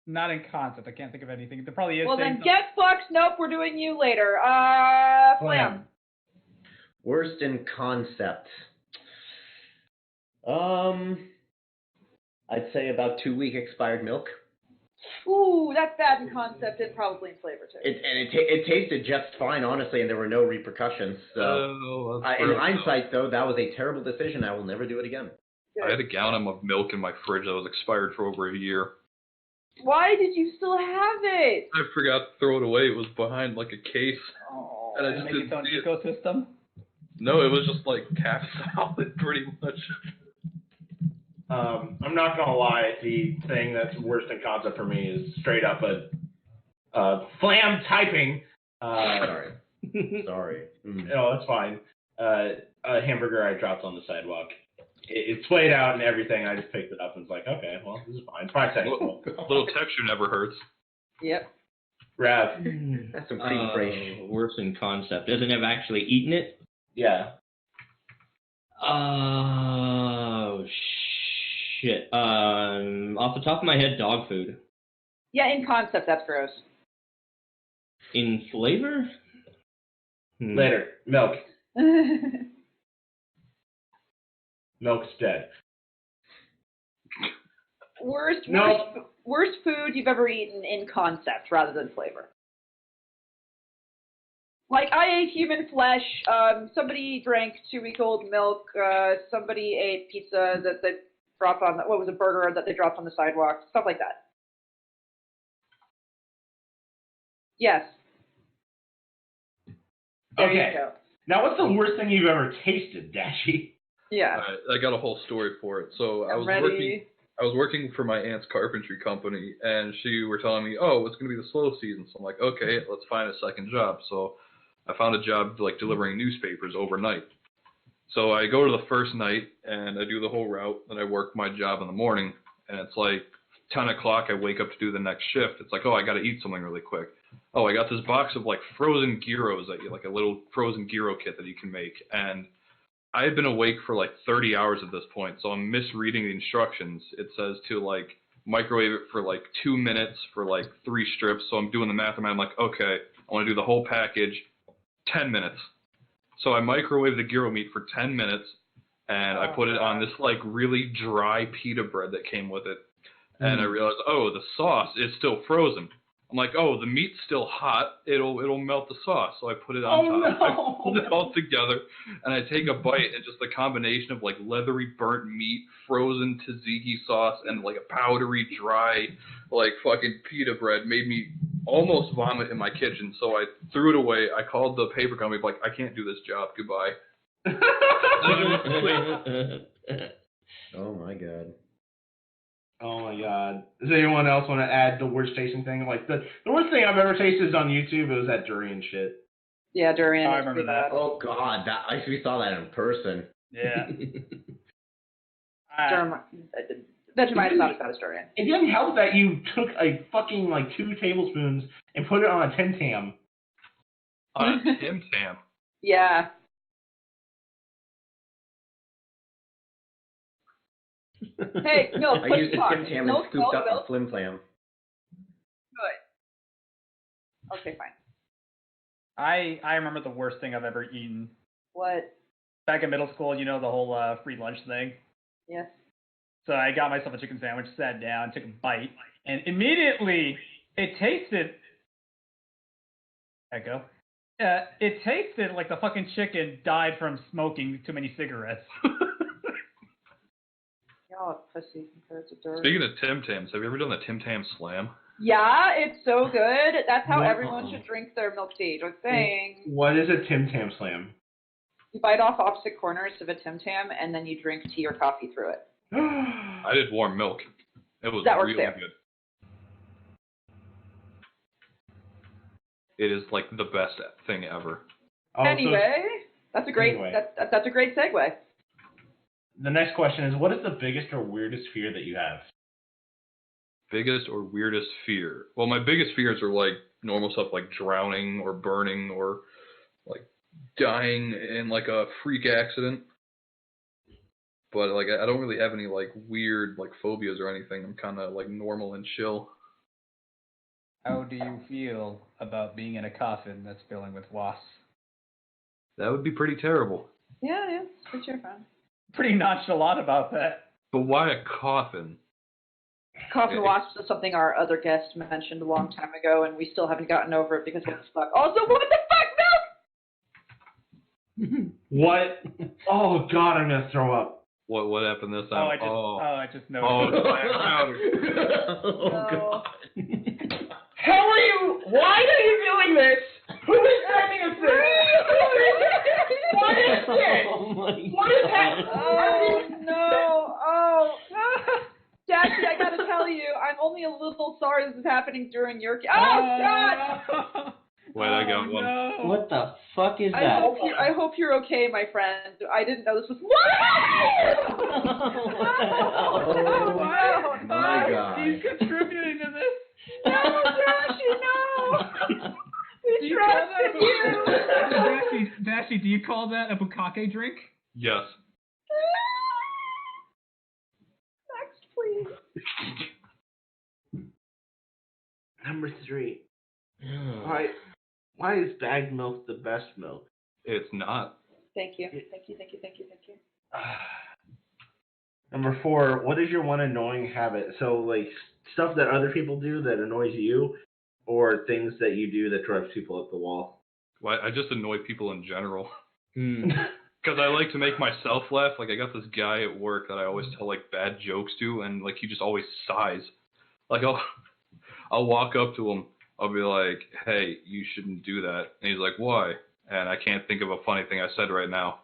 Not in concept. I can't think of anything. There probably is... Well, then get fucked. Nope, we're doing you later. Flam. Worst in concept. I'd say about 2-week expired milk. Ooh, that's bad in concept and probably in flavor too. It tasted just fine, honestly, and there were no repercussions. So, in hindsight, though, that was a terrible decision. I will never do it again. I had a gallon of milk in my fridge that was expired for over a year. Why did you still have it? I forgot to throw it away. It was behind like a case, and I just Make didn't its own see it. ecosystem? No, it was just like half solid, pretty much. I'm not gonna lie, the thing that's worse than concept for me is straight up a flam typing. Sorry. No, that's fine. A hamburger I dropped on the sidewalk. It splayed out and everything. I just picked it up and was like, okay, well, this is fine. 5 seconds. Little texture never hurts. Yep. Rav. That's some cream fresh. Worse in concept. Doesn't have actually eaten it? Yeah. Oh, shit. Off the top of my head, dog food. Yeah, in concept, that's gross. In flavor? Later. Milk. Milk's dead. Worst No. worst food you've ever eaten in concept rather than flavor. Like, I ate human flesh, somebody drank 2-week-old milk, somebody ate pizza that they dropped on, what was a burger that they dropped on the sidewalk, stuff like that. Yes. There Okay. you go. Now, what's the worst thing you've ever tasted, Dashy? Yeah. I got a whole story for it. So I was working for my aunt's carpentry company, and she were telling me, oh, it's going to be the slow season. So I'm like, okay, let's find a second job. So I found a job like delivering newspapers overnight. So I go to the first night, and I do the whole route, then I work my job in the morning, and it's like 10 o'clock, I wake up to do the next shift. It's like, oh, I got to eat something really quick. Oh, I got this box of like frozen gyros that you, like a little frozen gyro kit that you can make, and I had been awake for like 30 hours at this point, so I'm misreading the instructions. It says to like microwave it for like 2 minutes for like 3 strips, so I'm doing the math in my head. I'm like, okay, I want to do the whole package, 10 minutes. So I microwave the gyro meat for 10 minutes, and I put it on this like really dry pita bread that came with it. And I realized, oh, the sauce is still frozen. I'm like, oh, the meat's still hot. It'll melt the sauce. So I put it on top. No. I put it all together, and I take a bite, and just the combination of like leathery burnt meat, frozen tzatziki sauce, and like a powdery dry like fucking pita bread made me almost vomit in my kitchen. So I threw it away. I called the paper company, like, I can't do this job. Goodbye. Oh my god. Oh my god. Does anyone else want to add the worst tasting thing? Like the worst thing I've ever tasted is on YouTube. It was that durian shit. Yeah, durian. I remember that. Oh god, I actually saw that in person. Yeah. Vegemite is not as bad as durian. It didn't help that you took a fucking like 2 tablespoons and put it on a Tim Tam. On a Tim Tam. Yeah. Hey, milk, I quick used a talk. Tim Tam and Milk, scooped up milk. a Flim Flam. Good. Okay, fine. I remember the worst thing I've ever eaten. What? Back in middle school, you know, the whole free lunch thing. Yes. So I got myself a chicken sandwich, sat down, took a bite, and immediately it tasted Echo. It tasted like the fucking chicken died from smoking too many cigarettes. Y'all are pussy compared to dirt. Speaking of Tim Tams, have you ever done the Tim Tam Slam? Yeah, it's so good. That's how No, everyone should drink their milk tea. Just saying. What is a Tim Tam Slam? You bite off opposite corners of a Tim Tam, and then you drink tea or coffee through it. I did warm milk. It was That works really too. good. It is like the best thing ever. Anyway, that's a great Anyway. that's a great segue. The next question is, what is the biggest or weirdest fear that you have? Biggest or weirdest fear? Well, my biggest fears are like normal stuff like drowning or burning or like dying in like a freak accident. But like I don't really have any like weird like phobias or anything. I'm kind of like normal and chill. How do you feel about being in a coffin that's filling with wasps? That would be pretty terrible. Yeah, it's your fun. Pretty nonchalant about that. But why a coffin? Coffin wasps is something our other guest mentioned a long time ago, and we still haven't gotten over it because what the fuck? Also, what the fuck, milk? What? Oh God, I'm gonna throw up. What happened this time? I just noticed. Oh, God. How are you? Why are you doing this? Who is sending us this? What is this? Oh my What is happening? Oh no! Oh, Jackie, I gotta tell you, I'm only a little sorry this is happening during your. Oh God! Wait, I got one. No. What the fuck is I that? hope you're okay, my friend. I didn't know this was. Oh my God. He's contributing to this. No, Jackie, no! We trusted you! Dashi, do you call that a bukkake drink? Yes. Next, please. Number 3. Why is bagged milk the best milk? It's not. Thank you. Number 4, what is your one annoying habit? So, like, stuff that other people do that annoys you, or things that you do that drives people up the wall? Well, I just annoy people in general. Because I like to make myself laugh. Like, I got this guy at work that I always tell, like, bad jokes to, and, like, he just always sighs. Like, I'll walk up to him. I'll be like, hey, you shouldn't do that. And he's like, why? And I can't think of a funny thing I said right now.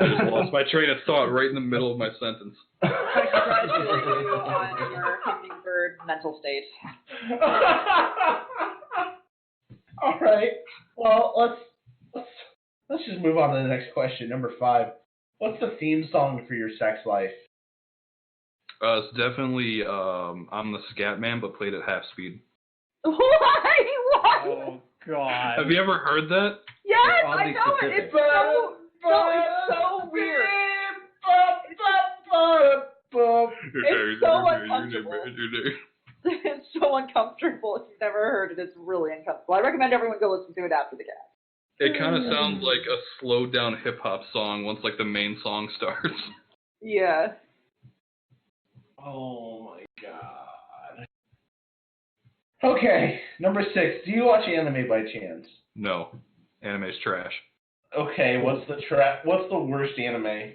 I just lost my train of thought right in the middle of my sentence. I congratulate you on your hummingbird mental state. All right. Well, let's just move on to the next question. Number 5. What's the theme song for your sex life? It's definitely I'm the Scat Man, but played at half speed. Why? What? Oh God. Have you ever heard that? Yes, I oddly know it. specific. It's so weird. It's so uncomfortable. It's so uncomfortable. If you've never heard it, it's really uncomfortable. I recommend everyone go listen to it after the cast. It kind of sounds like a slowed down hip hop song once like the main song starts. Yeah. Oh my God. Okay, number 6. Do you watch anime by chance? No, anime's trash. Okay, what's the worst anime?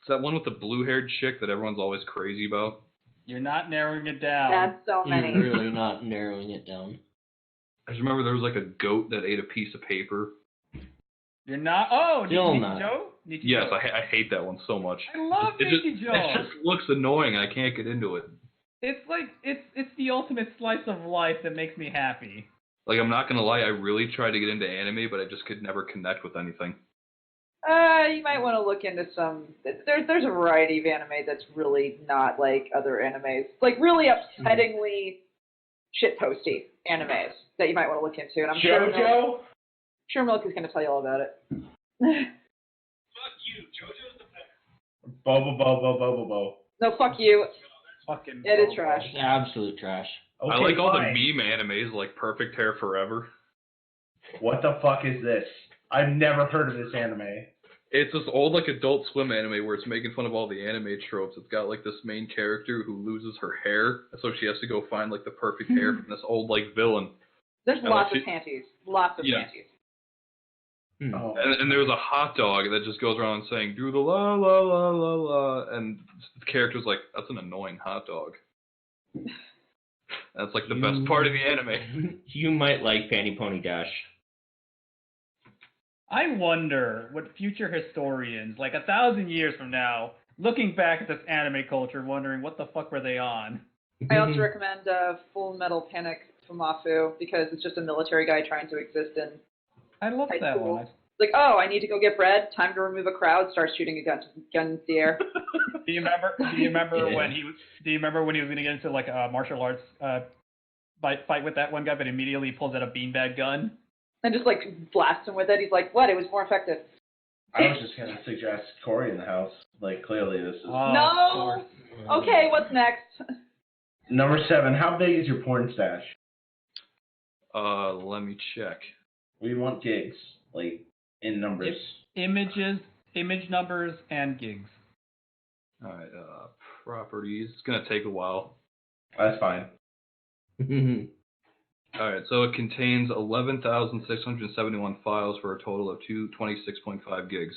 It's that one with the blue-haired chick that everyone's always crazy about. You're not narrowing it down. That's so many. You're really not narrowing it down. I just remember there was like a goat that ate a piece of paper. You're not. Oh, Still not. Nichijou? Yes, I hate that one so much. I love It Nichijou. just looks annoying. I can't get into it. It's like it's the ultimate slice of life that makes me happy. Like, I'm not gonna lie, I really tried to get into anime, but I just could never connect with anything. You might want to look into some. There's a variety of anime that's really not like other animes. Like really upsettingly shitposty animes that you might want to look into. And I'm sure Milk is going to tell you all about it. Fuck you, JoJo's the best. Bo. No, fuck you. Fucking. It is trash. Absolute trash. Okay, I like all fine. the meme animes like Perfect Hair Forever. What the fuck is this? I've never heard of this anime. It's this old like Adult Swim anime where it's making fun of all the anime tropes. It's got like this main character who loses her hair, so she has to go find like the perfect hair from this old like villain. There's And, lots like, of panties. Lots of Yeah. panties. Oh. And there's a hot dog that just goes around saying, do the la la la la la, and the character's like, that's an annoying hot dog. That's like the best part of the anime. You might like Panty Pony Dash. I wonder what future historians, like 1,000 years from now, looking back at this anime culture, wondering what the fuck were they on? I also recommend Full Metal Panic Fumafu because it's just a military guy trying to exist in I love high that school. one. It's like, oh, I need to go get bread. Time to remove a crowd. Starts shooting a gun in the air. Do you remember Yeah. when he was? Do you remember when he was going to get into like a martial arts fight with that one guy, but immediately pulls out a beanbag gun? And just like blasts him with it. He's like, what? It was more effective. I was just gonna suggest Corey in the house. Like clearly this is Oh, No! of course. Okay, what's next? number 7. How big is your porn stash? Let me check. We want gigs, like in numbers. Images, image numbers, and gigs. Alright, properties. It's gonna take a while. That's fine. Alright, so it contains 11,671 files for a total of 226.5 gigs.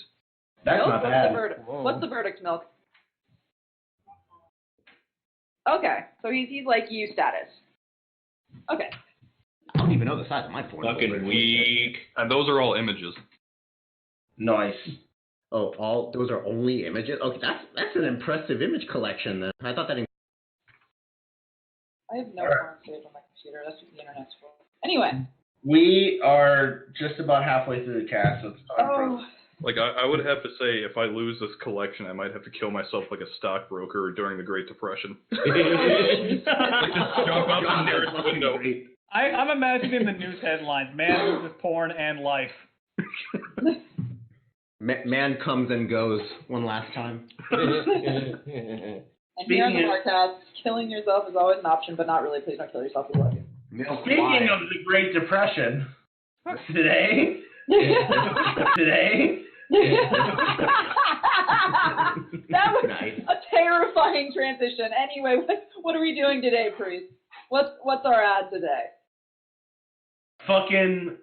That's Milk? not bad. Whoa. What's the verdict, Milk? Okay, so he's like you status. Okay. I don't even know the size of my porn. Fucking weak. And those are all images. Nice. Oh, those are only images? Okay, that's an impressive image collection then. I thought that I have no porn saved on my computer. That's what the internet's for. Anyway. We are just about halfway through the cast, so it's time for Oh. us. Like, I would have to say, if I lose this collection, I might have to kill myself like a stockbroker during the Great Depression. Like, just jump out the nearest window. I'm imagining the news headlines: man loses porn and life. man comes and goes one last time. And here on the Barcast, killing yourself is always an option, but not really. Please don't kill yourself. We love you. Speaking of the Great Depression, today, that was Nice. a terrifying transition. Anyway, what are we doing today, Priest? What's our ad today? fucking,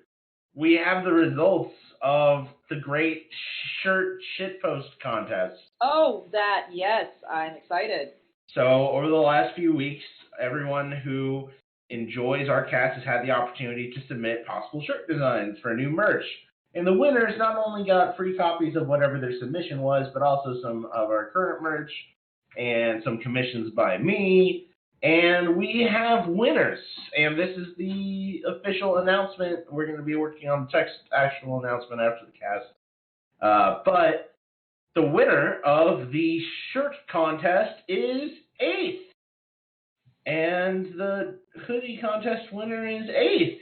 we have the results of the Great Shirt Shitpost Contest. Oh, that, yes, I'm excited. So over the last few weeks, everyone who enjoys our cast has had the opportunity to submit possible shirt designs for new merch. And the winners not only got free copies of whatever their submission was, but also some of our current merch and some commissions by me. And we have winners. And this is the official announcement. We're going to be working on the actual announcement after the cast. But the winner of the shirt contest is Eighth. And the hoodie contest winner is Eighth.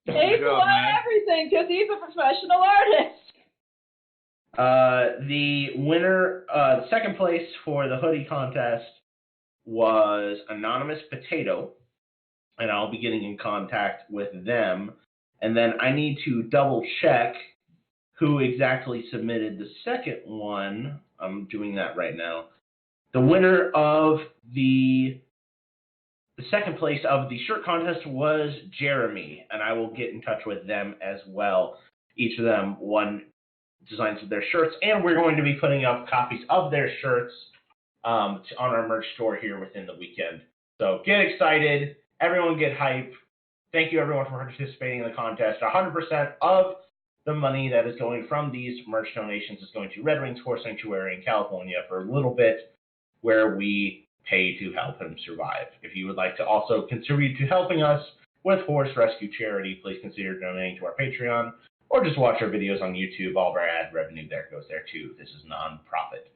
Ace won everything because he's a professional artist. The winner, second place for the hoodie contest was Anonymous Potato, and I'll be getting in contact with them. And then I need to double check who exactly submitted the second one. I'm doing that right now. The winner of the second place of the shirt contest was Jeremy, and I will get in touch with them as well. Each of them won designs of their shirts, and we're going to be putting up copies of their shirts on our merch store here within the weekend. So get excited. Everyone get hype. Thank you, everyone, for participating in the contest. 100% of the money that is going from these merch donations is going to Red Wings Horse Sanctuary in California for a little bit, where we pay to help him survive. If you would like to also contribute to helping us with horse rescue charity, please consider donating to our Patreon or just watch our videos on YouTube. All of our ad revenue there goes there too. This is non-profit.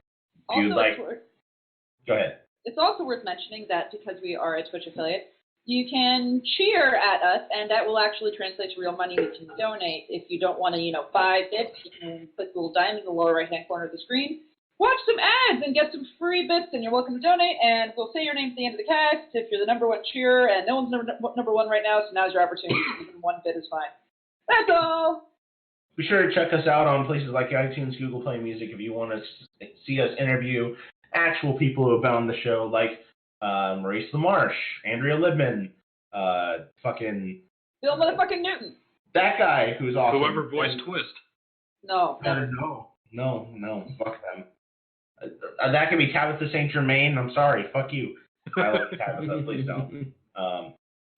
Go ahead. It's also worth mentioning that because we are a Twitch affiliate, you can cheer at us, and that will actually translate to real money you can donate. If you don't want to, buy bits, you can click the little diamond in the lower right-hand corner of the screen. Watch some ads and get some free bits, and you're welcome to donate, and we'll say your name at the end of the cast if you're the number one cheerer, and no one's number one right now, so now's your opportunity. Even one bit is fine. That's all! Be sure to check us out on places like iTunes, Google Play Music if you want to see us interview actual people who have been on the show, like Maurice LaMarche, Andrea Libman, fucking Bill motherfucking Newton. that guy who's awesome. Whoever voiced Twist. No. No, fuck them. That could be Tabitha St. Germain. I'm sorry, fuck you. I like Tabitha, please don't.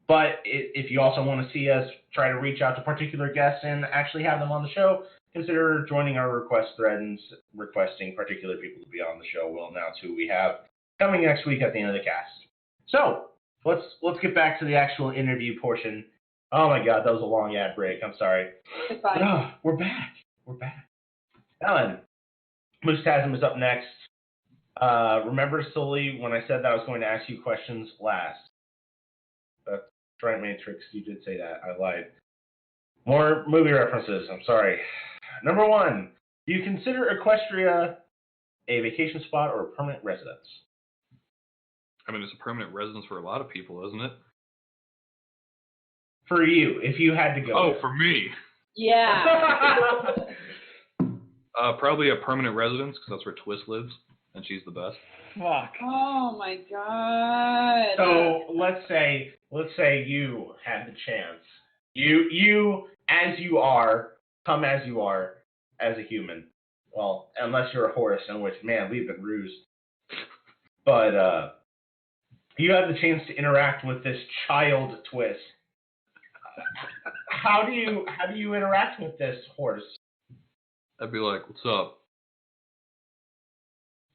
But if you also want to see us try to reach out to particular guests and actually have them on the show, consider joining our request thread and requesting particular people to be on the show. We'll announce who we have coming next week at the end of the cast. So let's get back to the actual interview portion. Oh my God, that was a long ad break. I'm sorry. It's fine. We're back. Ellen, Moostasm is up next. Remember, Sully, when I said that I was going to ask you questions last? That's right, Matrix. You did say that. I lied. More movie references. I'm sorry. Number 1, do you consider Equestria a vacation spot or a permanent residence? I mean, it's a permanent residence for a lot of people, isn't it? For you, if you had to go. Oh, there. for me. Yeah. Probably a permanent residence, because that's where Twist lives, and she's the best. Fuck. Oh my God. So let's say you had the chance. You as you are, come as you are, as a human. Well, unless you're a horse, in which, man, we've been rused. But you have the chance to interact with this child Twist. How do you interact with this horse? I'd be like, "What's up?"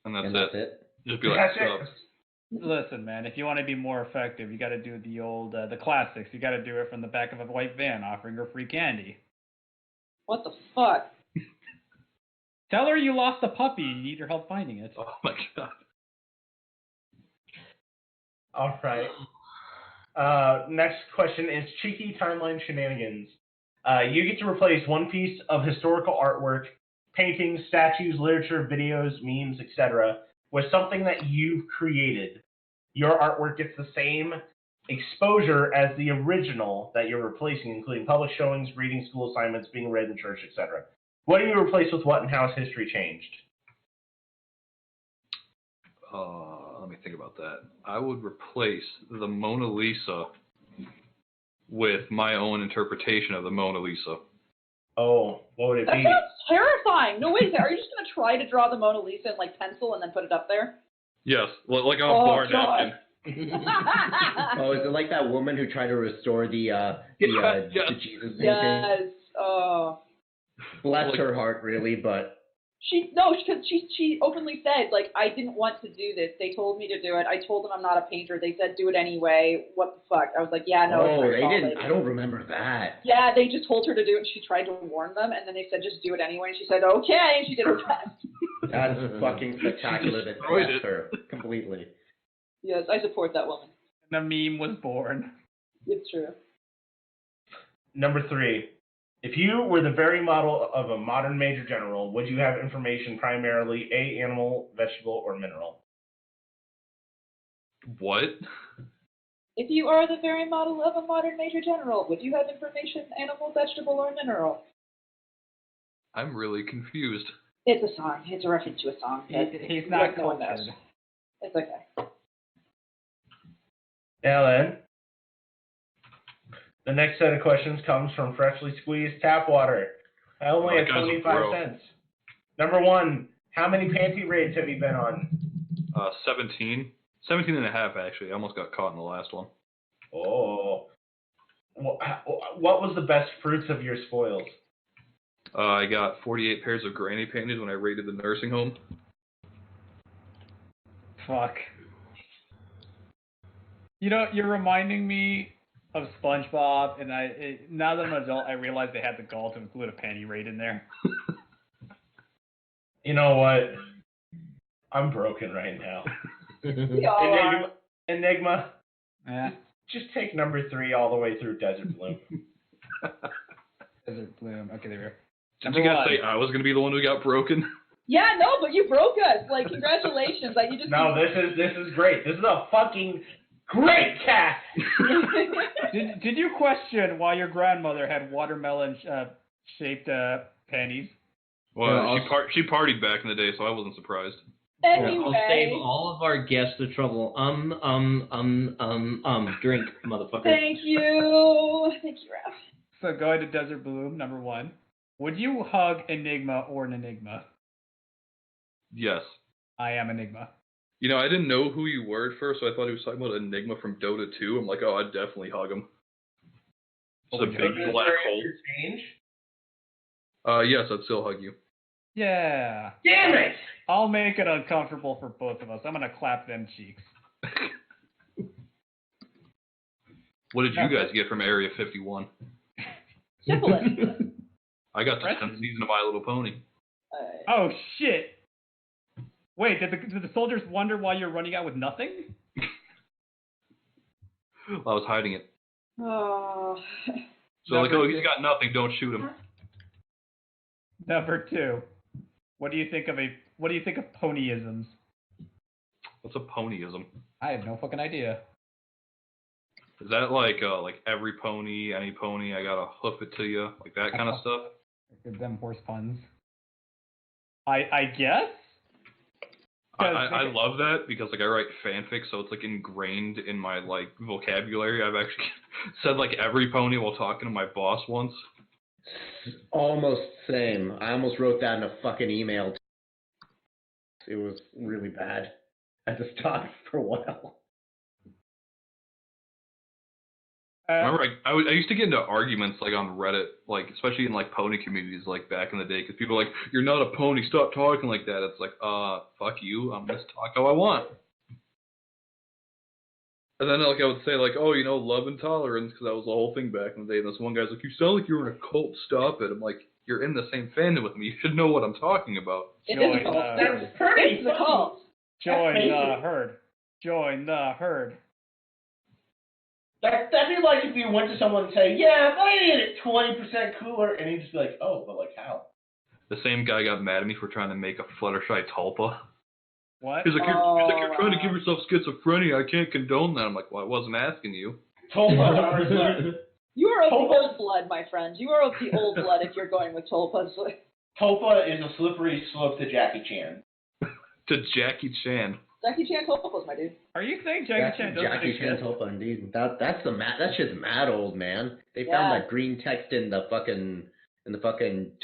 And that's it. Just be like, That's "What's it. up?" Listen, man, if you want to be more effective, you got to do the old, the classics. You got to do it from the back of a white van offering her free candy. What the fuck? Tell her you lost a puppy and you need her help finding it. Oh my God. All right. Next question is cheeky timeline shenanigans. You get to replace one piece of historical artwork, paintings, statues, literature, videos, memes, etc., with something that you've created. Your artwork gets the same exposure as the original that you're replacing, including public showings, reading, school assignments, being read in church, etc. What do you replace with what, and how has history changed? Let me think about that. I would replace the Mona Lisa with my own interpretation of the Mona Lisa. Oh, what would it That be? sounds terrifying. No, wait, are you just going to try to draw the Mona Lisa in, like, pencil and then put it up there? Yes, like on Oh, a bar God. napkin. Oh, is it like that woman who tried to restore the Jesus painting? Yes. Oh. Bless her heart, really, but She openly said, like, I didn't want to do this. They told me to do it. I told them I'm not a painter. They said do it anyway. What the fuck? I was like, yeah, no. oh, it's they my fault, didn't. lady. I don't remember that. Yeah, they just told her to do it, and she tried to warn them, and then they said just do it anyway, and she said okay, and she did her best. That's fucking spectacular. That destroyed blessed it. her completely. Yes, I support that woman. The meme was born. It's true. Number 3. If you were the very model of a modern major general, would you have information primarily A, animal, vegetable, or mineral? What? If you are the very model of a modern major general, would you have information animal, vegetable, or mineral? I'm really confused. It's a song. It's a reference to a song. He's not no one knows. cultured. It's okay. Ellen, the next set of questions comes from freshly squeezed tap water. Only at That guy's a 25 bro. cents. Number 1, how many panty raids have you been on? 17. 17 and a half, actually. I almost got caught in the last one. Oh. What was the best fruits of your spoils? I got 48 pairs of granny panties when I raided the nursing home. Fuck. You know, you're reminding me of SpongeBob, and now that I'm an adult, I realize they had the gall to include a panty raid in there. You know what? I'm broken right now. We all are. Enigma, Yeah. just take number 3 all the way through Desert Bloom. Desert Bloom. Okay, there we go. Did you guys say I was going to be the one who got broken? Yeah, no, but you broke us. Like, congratulations. Like, you just. No, this is great. This is a fucking great cast. Did you question why your grandmother had watermelon shaped panties. Well, she partied back in the day, so I wasn't surprised. Anyway. I'll save all of our guests the trouble. Drink, motherfucker. Thank you. Thank you, Raph. So going to Desert Bloom, number 1. Would you hug Enigma or an Enigma? Yes. I am Enigma. You know, I didn't know who you were at first, so I thought he was talking about Enigma from Dota 2. I'm like, oh, I'd definitely hug him. It's a big black hole. Change? Yes, I'd still hug you. Yeah. Damn it! I'll make it uncomfortable for both of us. I'm gonna clap them cheeks. What did you guys get from Area 51? Syphilis. I got the 10th season of My Little Pony. Oh shit! Wait, did the soldiers wonder why you're running out with nothing? I was hiding it. Oh. So like, oh, he's got nothing. Don't shoot him. Number 2. What do you think of ponyisms? What's a ponyism? I have no fucking idea. Is that like every pony, any pony, I gotta hoof it to you, like that kind of stuff? Give them horse puns. I guess. I love that because like I write fanfic, so it's like ingrained in my like vocabulary. I've actually said like every pony while talking to my boss once. Almost same. I almost wrote that in a fucking email. It was really bad. I just stopped for a while. Remember, I used to get into arguments like on Reddit, like especially in like pony communities, like back in the day, because people are like, "You're not a pony, stop talking like that." It's like, fuck you, I'm just talk how I want. And then like I would say like, "Oh, you know, love and tolerance," because that was the whole thing back in the day. And this one guy's like, "You sound like you're in a cult. Stop it." I'm like, "You're in the same fandom with me. You should know what I'm talking about." It is a cult. That's pretty. It's a cult. Join the herd. Join the herd. That'd be like if you went to someone and say, "Yeah, I made it 20% cooler," and he'd just be like, "Oh, but like how?" The same guy got mad at me for trying to make a Fluttershy Tulpa. What? He's like, you're trying to give yourself schizophrenia. I can't condone that. I'm like, well, I wasn't asking you. Tulpas You are of the old blood, my friend. You are of the old blood if you're going with Tulpas. Tulpa is a slippery slope to Jackie Chan. To Jackie Chan. Jackie Chan Tulpas, my dude. Are you saying Jackie Chan doesn't Jackie Chan exist? Tulpa, indeed. That shit's mad old, man. They found that green text in the fucking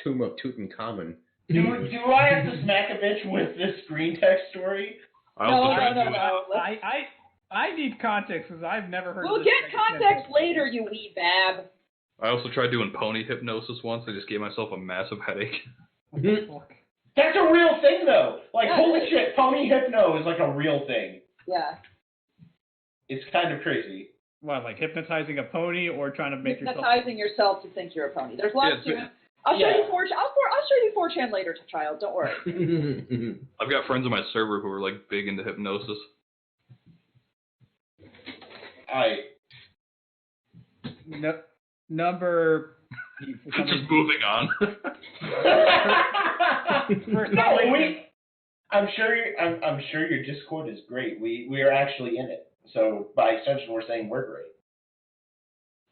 tomb of Tutankhamun. Do I have to smack a bitch with this green text story? I need context because I've never heard. We'll of this get context later, you wee bab. I also tried doing pony hypnosis once. I just gave myself a massive headache. What the fuck? That's a real thing, though. Like, holy shit, pony hypno is like a real thing. Yeah. It's kind of crazy. What, like hypnotizing a pony or trying to make hypnotizing yourself to think you're a pony. There's lots to it. I'll show you 4chan. I'll show you 4chan later, child. Don't worry. I've got friends on my server who are like big into hypnosis. Number. Just moving on. I'm sure your Discord is great. We are actually in it. So by extension, we're saying we're great.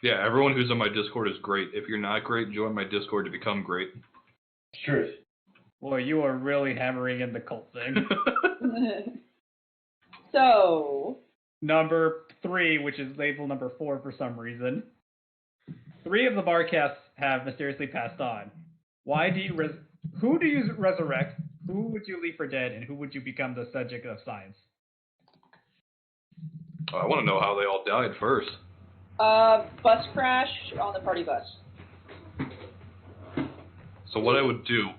Yeah, everyone who's on my Discord is great. If you're not great, join my Discord to become great. Truth. Boy, you are really hammering in the cult thing. So. Number 3, which is labeled number 4 for some reason. 3 of the Barcasts have mysteriously passed on. Who do you resurrect? Who would you leave for dead? And who would you become the subject of science? I want to know how they all died first. Bus crash on the party bus. So what I would do,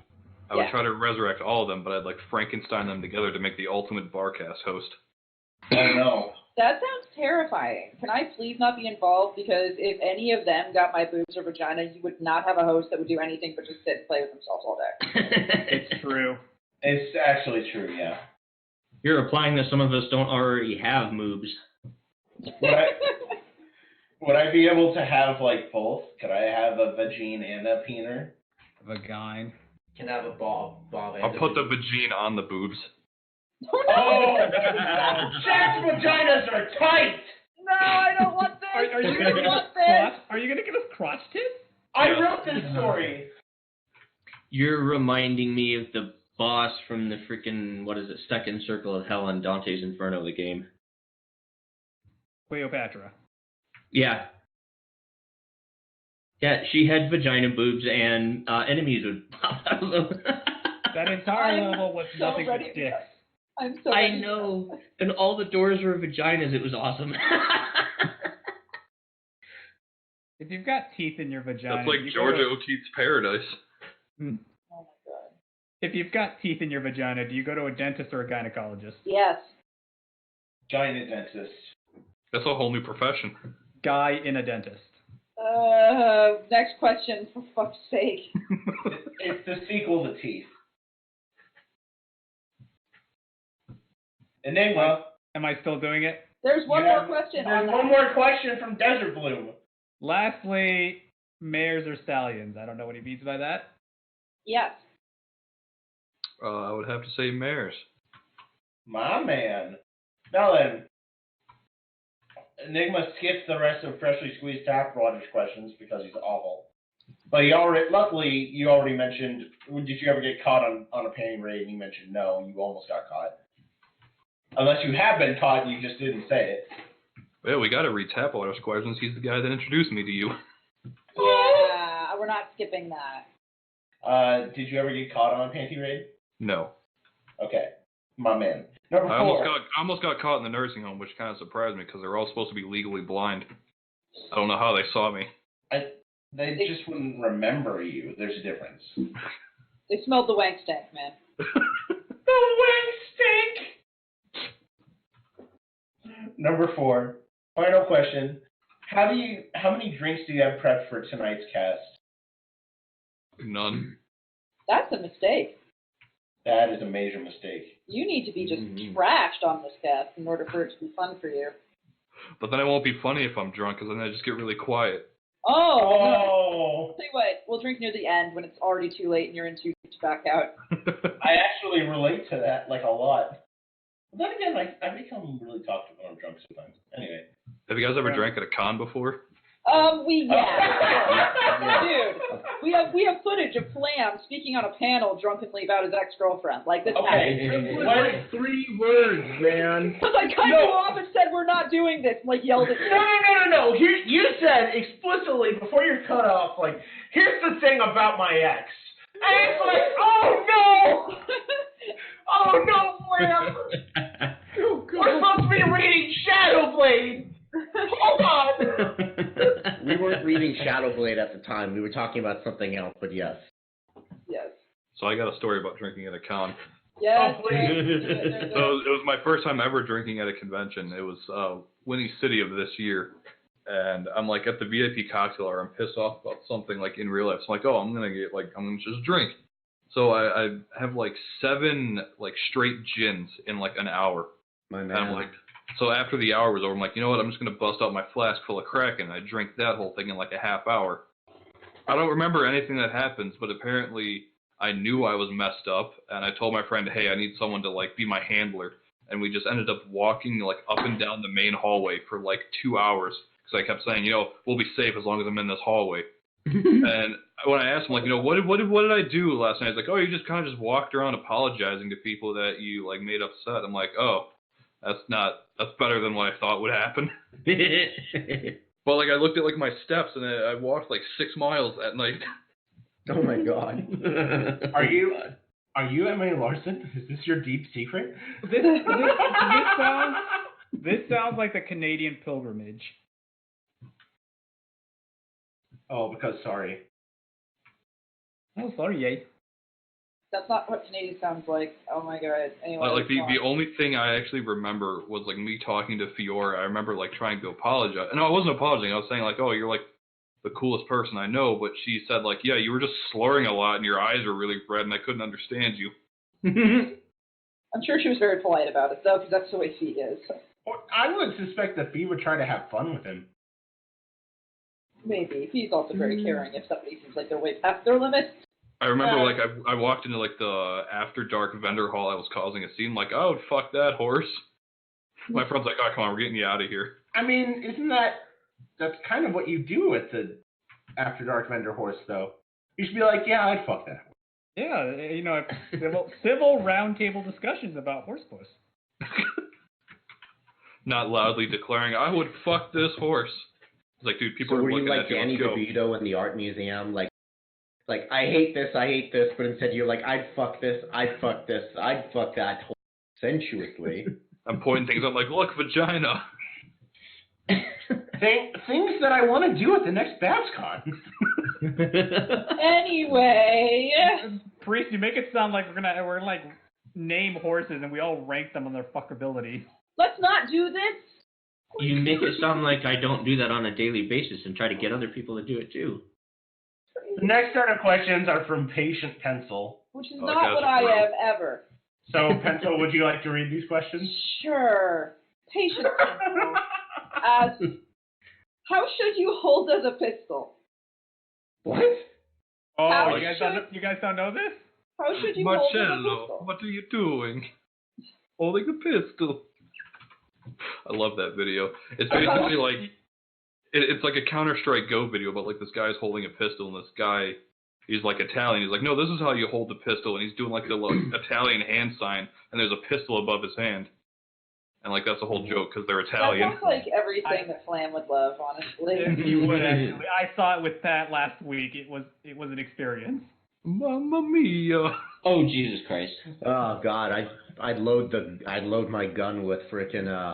I would Yeah. try to resurrect all of them, but I'd like Frankenstein them together to make the ultimate Barcast host. Oh no. That sounds terrifying. Can I please not be involved? Because if any of them got my boobs or vagina, you would not have a host that would do anything but just sit and play with themselves all day. It's true. It's actually true, yeah. You're implying that some of us don't already have moobs. Would I be able to have, like, both? Could I have a vagine and a peener? Vagine. Can have a bob and I'll put the vagine on the boobs. Oh! Jack's vaginas are tight! No, I don't want this. Are you gonna give us crotch tits? I wrote this story. You're reminding me of the boss from the freaking, Second Circle of Hell on Dante's Inferno, the game. Cleopatra. Yeah. Yeah, she had vagina boobs and enemies would pop out of them. That entire I'm level was so nothing but ready for dicks. that. I'm so I ready for know. And all the doors were vaginas. It was awesome. If you've got teeth in your vagina, That's like you go Georgia to- O'Keeffe's Paradise. that. Oh my god. If you've got teeth in your vagina, do you go to a dentist or a gynecologist? Yes. Giant dentist. That's a whole new profession. Guy in a dentist. Next question, for fuck's sake. It's the sequel to Teeth. Enigma. Am I still doing it? There's one more question. There's one more question from Desert Bloom. Lastly, mares or stallions. I don't know what he means by that. Yes. I would have to say mares. My man. Now then, Enigma skips the rest of Freshly Squeezed Tap Rogers questions because he's awful. But luckily, you already mentioned, did you ever get caught on a painting raid? And you mentioned no, you almost got caught. Unless you have been caught and you just didn't say it. Yeah, we gotta read Tap Waters questions. He's the guy that introduced me to you. Yeah, we're not skipping that. Did you ever get caught on a panty raid? No. Okay. My man. Number I 4. almost got caught in the nursing home, which kind of surprised me because they're all supposed to be legally blind. I don't know how they saw me. They just wouldn't remember you. There's a difference. They smelled the wank stank, man. The wank stink! Number 4. Final question. How many drinks do you have prepped for tonight's cast? None. That's a mistake. That is a major mistake. You need to be just trashed on this cast in order for it to be fun for you. But then it won't be funny if I'm drunk, because then I just get really quiet. Oh! No. Oh! I'll tell you what, we'll drink near the end when it's already too late and you're in too deep to back out. I actually relate to that, like, a lot. But then again, I become really talkative when I'm drunk sometimes. Anyway. Have you guys ever drank at a con before? Dude, we have footage of Flam speaking on a panel drunkenly about his ex-girlfriend. Like, this happened. What? Like 3 words, man. Because I cut you off and said we're not doing this, and, like, yelled at you. No. Here, you said explicitly before you're cut off, like, here's the thing about my ex. And it's like, oh no! Oh no, Flam! We're supposed to be reading Shadowblade! Hold on! We weren't reading Shadowblade at the time. We were talking about something else, but yes. Yes. So I got a story about drinking at a con. Yes. Oh, please. So it was my first time ever drinking at a convention. It was Winnie City of this year. And I'm like at the VIP cocktail hour. I'm pissed off about something like in real life. So I'm like, I'm gonna just drink. So I have like 7 like straight gins in like an hour. My And man. I'm like, so after the hour was over, I'm like, you know what? I'm just gonna bust out my flask full of Kraken. I drank that whole thing in like a half hour. I don't remember anything that happens, but apparently I knew I was messed up, and I told my friend, hey, I need someone to like be my handler. And we just ended up walking like up and down the main hallway for like 2 hours because I kept saying, we'll be safe as long as I'm in this hallway. And when I asked him, like, what did I do last night? He's like, you just kind of just walked around apologizing to people that you like made upset. I'm like, that's better than what I thought would happen. But like I looked at like my steps and I walked like 6 miles at night. Oh my god. Are you Emily Larson? Is this your deep secret? This sounds like the Canadian pilgrimage. Oh, because sorry. Oh, sorry, yay. That's not what Canadian sounds like. Oh my god. Anyway. Like the only thing I actually remember was like me talking to Fiora. I remember like trying to apologize. No, I wasn't apologizing. I was saying like, you're like the coolest person I know. But she said like, yeah, you were just slurring a lot and your eyes were really red and I couldn't understand you. I'm sure she was very polite about it though, because that's the way Fee is. I would suspect that Fee would try to have fun with him. Maybe. Fee's also very caring if somebody seems like they're way past their limit. I remember like I walked into like the after dark vendor hall. I was causing a scene. Like, oh fuck that horse. My friend's like, come on, we're getting you out of here. I mean, that's kind of what you do at the after dark vendor horse though. You should be like, yeah, I'd fuck that horse. Yeah, you know, civil roundtable discussions about horsepuss. Not loudly declaring, I would fuck this horse. It's like, dude, people So are were you looking like at you. Danny Let's go. DeVito in the art museum, like I hate this, but instead you're like, I'd fuck this, I'd fuck this, I'd fuck that horse sensuously. I'm pointing things out like, look, vagina. Things that I want to do at the next BabsCon. Anyway. Priest, you make it sound like we're gonna like name horses and we all rank them on their fuckability. Let's not do this. You make it sound like I don't do that on a daily basis and try to get other people to do it too. The next set of questions are from Patient Pencil. Which is not what I am ever. So, Pencil, would you like to read these questions? Sure. Patient Pencil asks, how should you hold as a pistol? What? Oh, How you guys don't know this? How should you hold as a Marcello, pistol? what are you doing? Holding a pistol. I love that video. It's basically like, it's like a Counter-Strike Go video about like this guy's holding a pistol and this guy, he's like Italian. He's like, no, this is how you hold the pistol. And he's doing like the Italian hand sign and there's a pistol above his hand. And like that's a whole joke because they're Italian. That sounds like everything that Flam would love, honestly. You would actually. I saw it with Pat last week. It was an experience. Mamma mia. Oh, Jesus Christ. Oh God, I'd load my gun with frickin'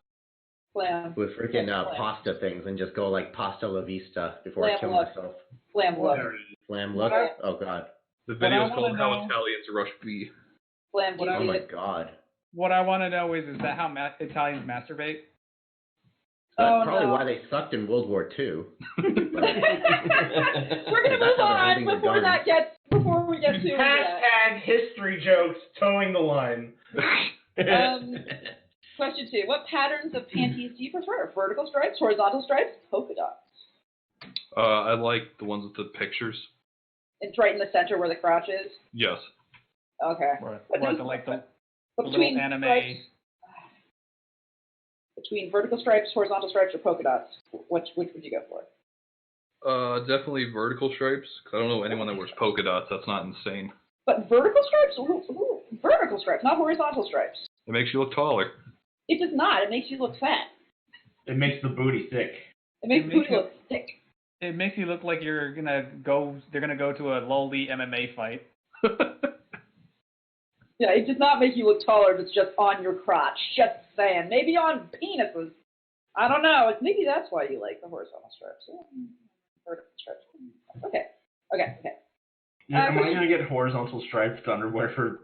Flam. pasta things and just go like pasta la vista before I kill Flam myself. Flam look. Flam look? Oh God. The video's I called wanna How know- Italians Rush B. Flam, do you Oh see my it? God. What I want to know is that how Italians masturbate? That's Oh, probably no. why they sucked in World War II. We're gonna move That's how they're on holding the before we get to that. Hashtag history jokes towing the line. Question 2. What patterns of panties do you prefer? Vertical stripes, horizontal stripes, polka dots? I like the ones with the pictures. It's right in the center where the crotch is? Yes. Okay. What, But the little anime. stripes, between vertical stripes, horizontal stripes, or polka dots, which would you go for? Definitely vertical stripes. 'Cause I don't know anyone that wears polka dots. That's not insane. But vertical stripes? Ooh, vertical stripes, not horizontal stripes. It makes you look taller. It does not. It makes you look fat. It makes the booty thick. It makes It the makes booty look thick. It makes you look like they're gonna go to a lowly MMA fight. Yeah, it does not make you look taller if it's just on your crotch. Just saying. Maybe on penises. I don't know. Maybe that's why you like the horizontal stripes. Vertical stripes. Okay. Yeah, am I gonna get horizontal striped underwear for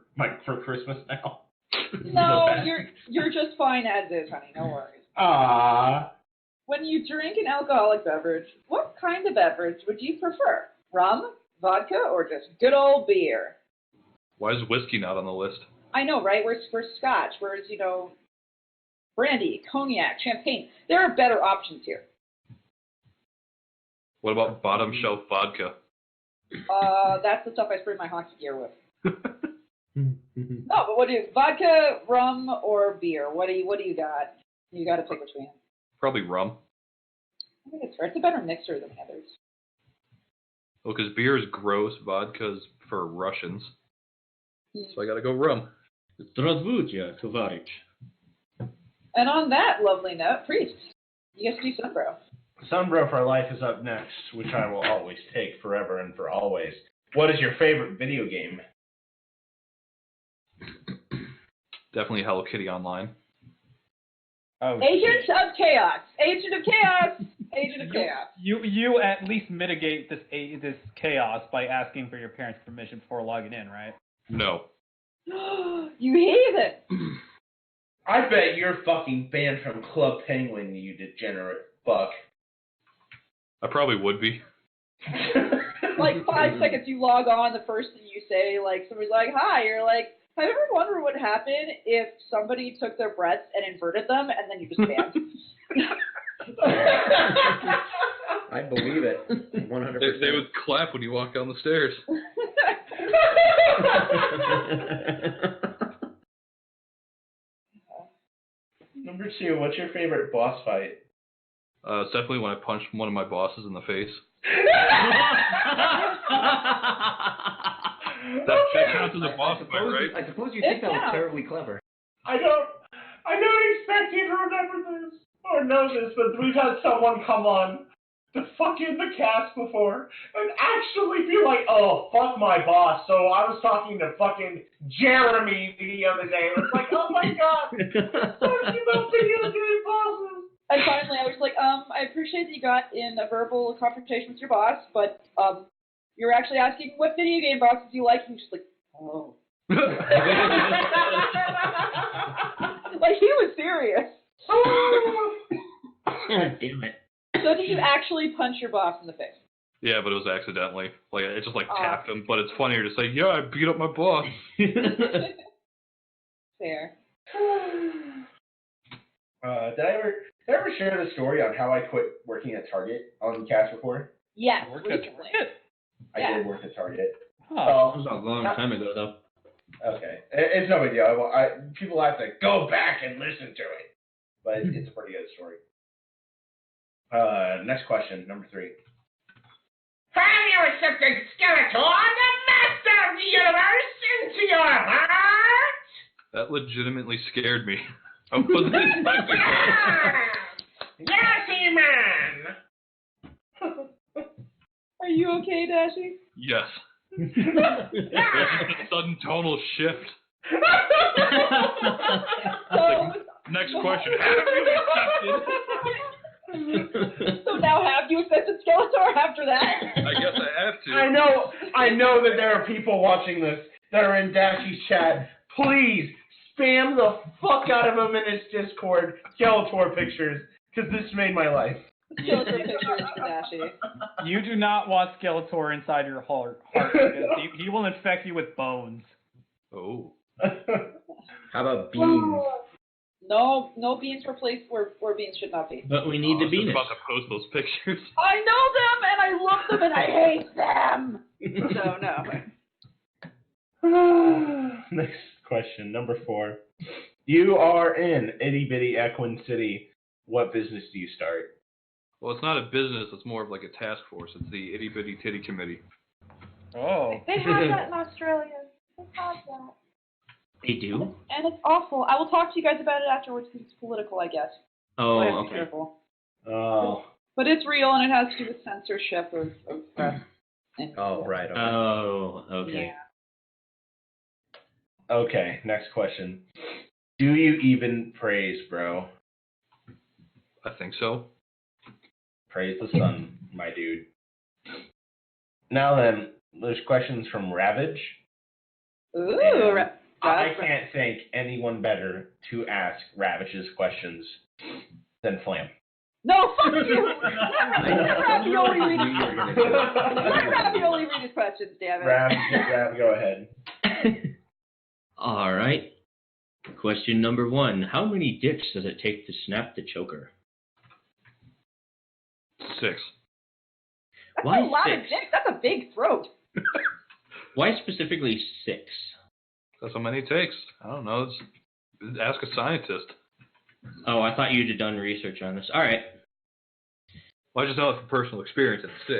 Christmas now? No, you're just fine as is, honey. No worries. Ah. When you drink an alcoholic beverage, what kind of beverage would you prefer? Rum, vodka, or just good old beer? Why is whiskey not on the list? I know, right? We're Scotch, whereas, brandy, cognac, champagne. There are better options here. What about bottom shelf vodka? That's the stuff I spray my hockey gear with. No, but what do you, vodka, rum, or beer? What do you got? You got to pick between. Probably rum. I think it's fair. It's a better mixer than the others. Well, because beer is gross, vodka's for Russians. So I gotta go rum. Здравствуйте, товарищ. And on that lovely note, Priest, you get to do Sunbro. Sunbro for Life is up next, which I will always take forever and for always. What is your favorite video game? Definitely Hello Kitty Online. Oh, Agent of Chaos. Agent of Chaos. Agent of Chaos. You at least mitigate this chaos by asking for your parents' permission before logging in, right? No. You heathen. I bet you're fucking banned from Club Penguin, you degenerate fuck. I probably would be. Like 5 seconds you log on, the first thing you say, like, somebody's like, hi, you're like, have you ever wondered what would happen if somebody took their breasts and inverted them, and then you just banned? I believe it. 100%. They would clap when you walk down the stairs. Number 2, what's your favorite boss fight? It's definitely when I punched one of my bosses in the face. That counts as a boss fight, right? I suppose you think that was Yeah. terribly clever. I don't expect you to remember this or know this, but we've had someone come on the cast before and actually be like, oh, fuck my boss. So I was talking to fucking Jeremy the other day. It was like, oh my god, talking about video game bosses. And finally, I was like, I appreciate that you got in a verbal confrontation with your boss, but you're actually asking what video game bosses you like, and he's just like, oh. Like, he was serious. God damn it. So did you actually punch your boss in the face? Yeah, but it was accidentally. Like, it just, tapped him. But it's funnier to say, yeah, I beat up my boss. Fair. Did I ever share the story on how I quit working at Target on the cast before? Yes, Worked at recently. Target? I Yeah. did work at Target. Huh. That was a long time ago, though. Okay. It's no big deal. People have to go back and listen to it. But it's a pretty good story. Next question, number 3. Have you accepted Skeletor, the master of the universe, into your heart? That legitimately scared me. I wasn't expecting that. Yes, man! Are you okay, Dashy? Yes. Sudden tonal shift. So, Next question. Have you accepted? so now have you accepted Skeletor after that? I guess I have to. I know that there are people watching this that are in Dashy's chat. Please spam the fuck out of him in his Discord Skeletor pictures, because this made my life. Skeletor pictures for Dashy. You do not want Skeletor inside your heart because he will infect you with bones. Oh. How about beans? No beans for place where beans should not be. But we need I the was just Venus. about to post those pictures. I know them and I love them and I hate them. So no. Next question, number 4. You are in itty bitty Equin City. What business do you start? Well, it's not a business. It's more of like a task force. It's the Itty Bitty Titty Committee. Oh. They have that in Australia. They have that. They do? And it's awful. I will talk to you guys about it afterwards because it's political, I guess. So I have to be Oh, okay. careful. Oh. But it's real and it has to do with censorship of press. And Oh, right. Okay. Oh, okay. Yeah. Okay, next question. Do you even praise, bro? I think so. Praise the sun, my dude. Now then, there's questions from Ravage. Ooh, And I can't think anyone better to ask Ravage's questions than Flam. No, fuck you! Let Ravioli read You were gonna his do it. Let Ravioli read his questions, damn it. Rav, go ahead. All right. Question number 1. How many dicks does it take to snap the choker? 6. That's Why a lot 6? of dicks. That's a big throat. Why specifically 6? That's how many it takes. I don't know. Ask a scientist. Oh, I thought you'd have done research on this. All right. Well, I just know it from personal experience. It's 6.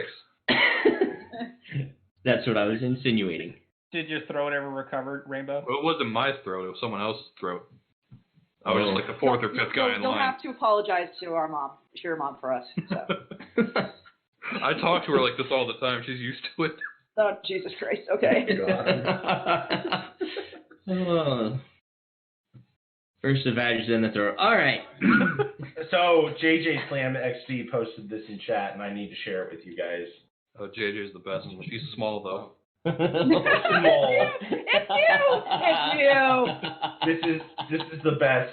That's what I was insinuating. Did your throat ever recover, Rainbow? Well, it wasn't my throat. It was someone else's throat. I was just like the 4th or 5th guy in You'll line. have to apologize to our mom, to your mom for us. So. I talk to her like this all the time. She's used to it. Oh, Jesus Christ. Okay. Oh. First the vag, then the throat. All right. So, JJ Slam XD posted this in chat, and I need to share it with you guys. Oh, JJ's the best. She's small, though. Small. It's you. This is the best.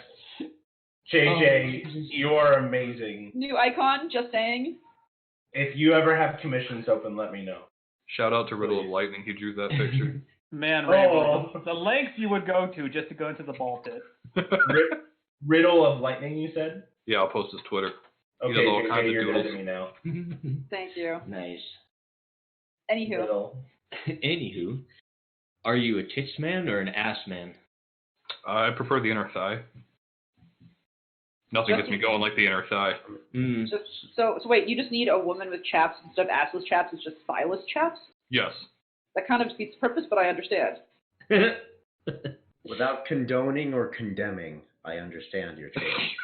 JJ, you're amazing. New icon, just saying. If you ever have commissions open, let me know. Shout out to Riddle of Lightning. He drew that picture. Man, Rainbow, the lengths you would go to just to go into the ball pit. Riddle of Lightning, you said? Yeah, I'll post his Twitter. He Okay, does all kinds of you're doodles. good to me now. Thank you. Nice. Anywho. Riddle. Anywho, are you a tits man or an ass man? I prefer the inner thigh. Nothing gets me going like the inner thigh. Mm. So wait, you just need a woman with chaps instead of assless chaps. It's just thighless chaps? Yes. That kind of defeats the purpose, but I understand. Without condoning or condemning, I understand your change.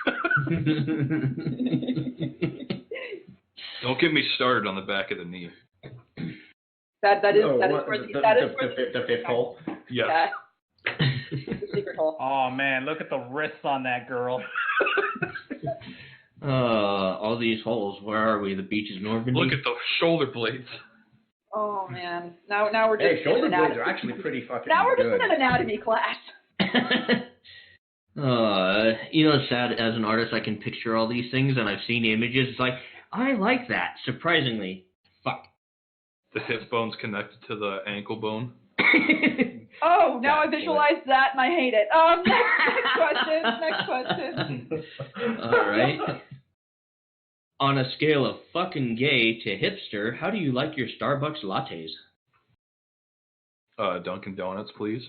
Don't get me started on the back of the knee. That is Oh, where what, the fifth hole? Yes. Yeah. The secret hole. Oh man, look at the wrists on that girl. All these holes. Where are we? The beach is Normandy. Look at the shoulder blades. Oh man. Now we're just Hey, shoulder in blades anatomy. are actually pretty fucking Now we're good. just in an anatomy class. You know, it's sad. As an artist, I can picture all these things, and I've seen images. It's like, I like that. Surprisingly, fuck. The hip bone's connected to the ankle bone. Oh, now I visualized that and I hate it. Next question. All right. On a scale of fucking gay to hipster, how do you like your Starbucks lattes? Dunkin' Donuts, please.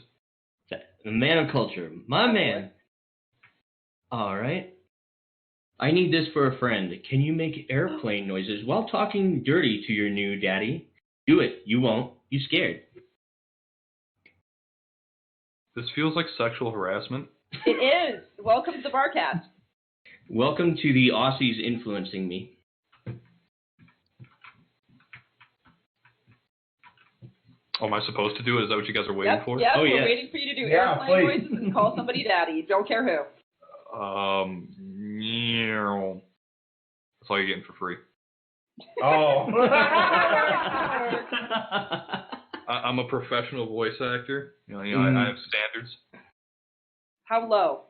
The man of culture, my man. All right. I need this for a friend. Can you make airplane noises while talking dirty to your new daddy? Do it. You won't. You scared. This feels like sexual harassment. It is. Welcome to the Barcast. Welcome to the Aussies influencing me. Oh, am I supposed to do it? Is that what you guys are waiting for? Yep, Oh, we're yes. waiting for you to do Yeah, airplane please. voices and call somebody daddy. Don't care who. That's all you're getting for free. Oh. I'm a professional voice actor. I have standards. How low?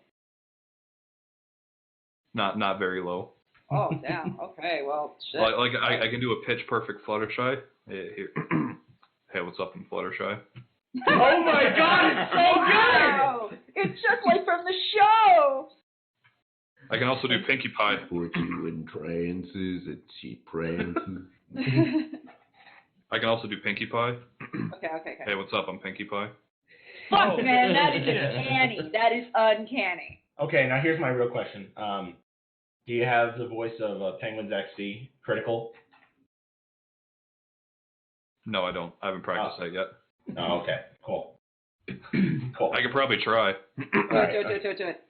Not very low. Oh, damn. Okay, well, shit. Like I can do a pitch perfect Fluttershy. Here. Hey, what's up in Fluttershy? Oh my God, it's so Wow. It's just like from the show. I can also do Pinkie Pie. Put you in trances and she prances. I can also do Pinkie Pie. Okay. Hey, what's up? I'm Pinkie Pie. Fuck, man, that is uncanny. That is uncanny. Okay, now here's my real question. Do you have the voice of Penguins XD Critical? No, I don't. I haven't practiced that yet. Oh, okay, cool. Cool. I could probably try. Do it.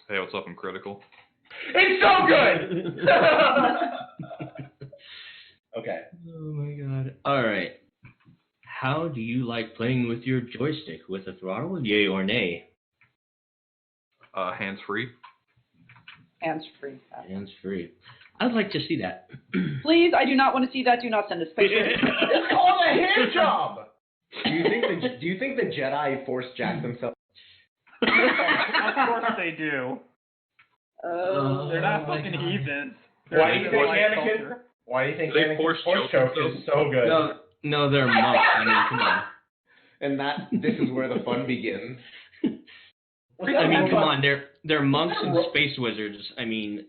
Hey, what's up? I'm Critical. It's so good! Okay. Oh my god. All right. How do you like playing with your joystick? With a throttle, yay or nay? Hands free. Hands free. Hands free. I'd like to see that. Please, I do not want to see that. Do not send us pictures. It's called a hand job! Do you think the Jedi force jack themselves? Of course they do. They're not fucking heathens. They're Why do you think white Anakin? culture. Why do you think They Anakin's force force choke choke is so good? No, they're monks. I mean, come on. And this is where the fun begins. I mean, come on. They're monks and space wizards. I mean,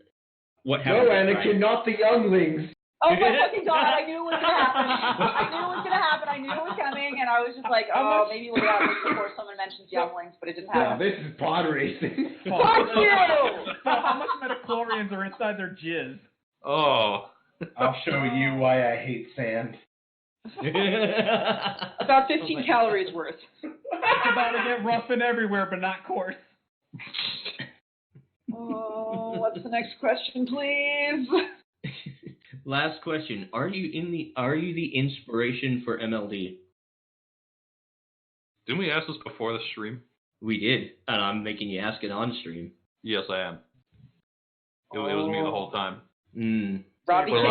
what happened? No, Anakin, not the younglings. Oh my fucking god, I knew it was going to happen. I knew it was coming, and I was just like, oh, maybe we'll have this before someone mentions younglings, but it didn't Yeah, happen. this is pod racing. Fuck you! How much metachlorians are inside their jizz? Oh. I'll show you why I hate sand. About 15 calories worth. It's about to get rough and everywhere, but not coarse. Oh, what's the next question, please? Last question. Are you the inspiration for MLD? Didn't we ask this before the stream? We did, and I'm making you ask it on stream. Yes, I am. It was me the whole time. Robbie But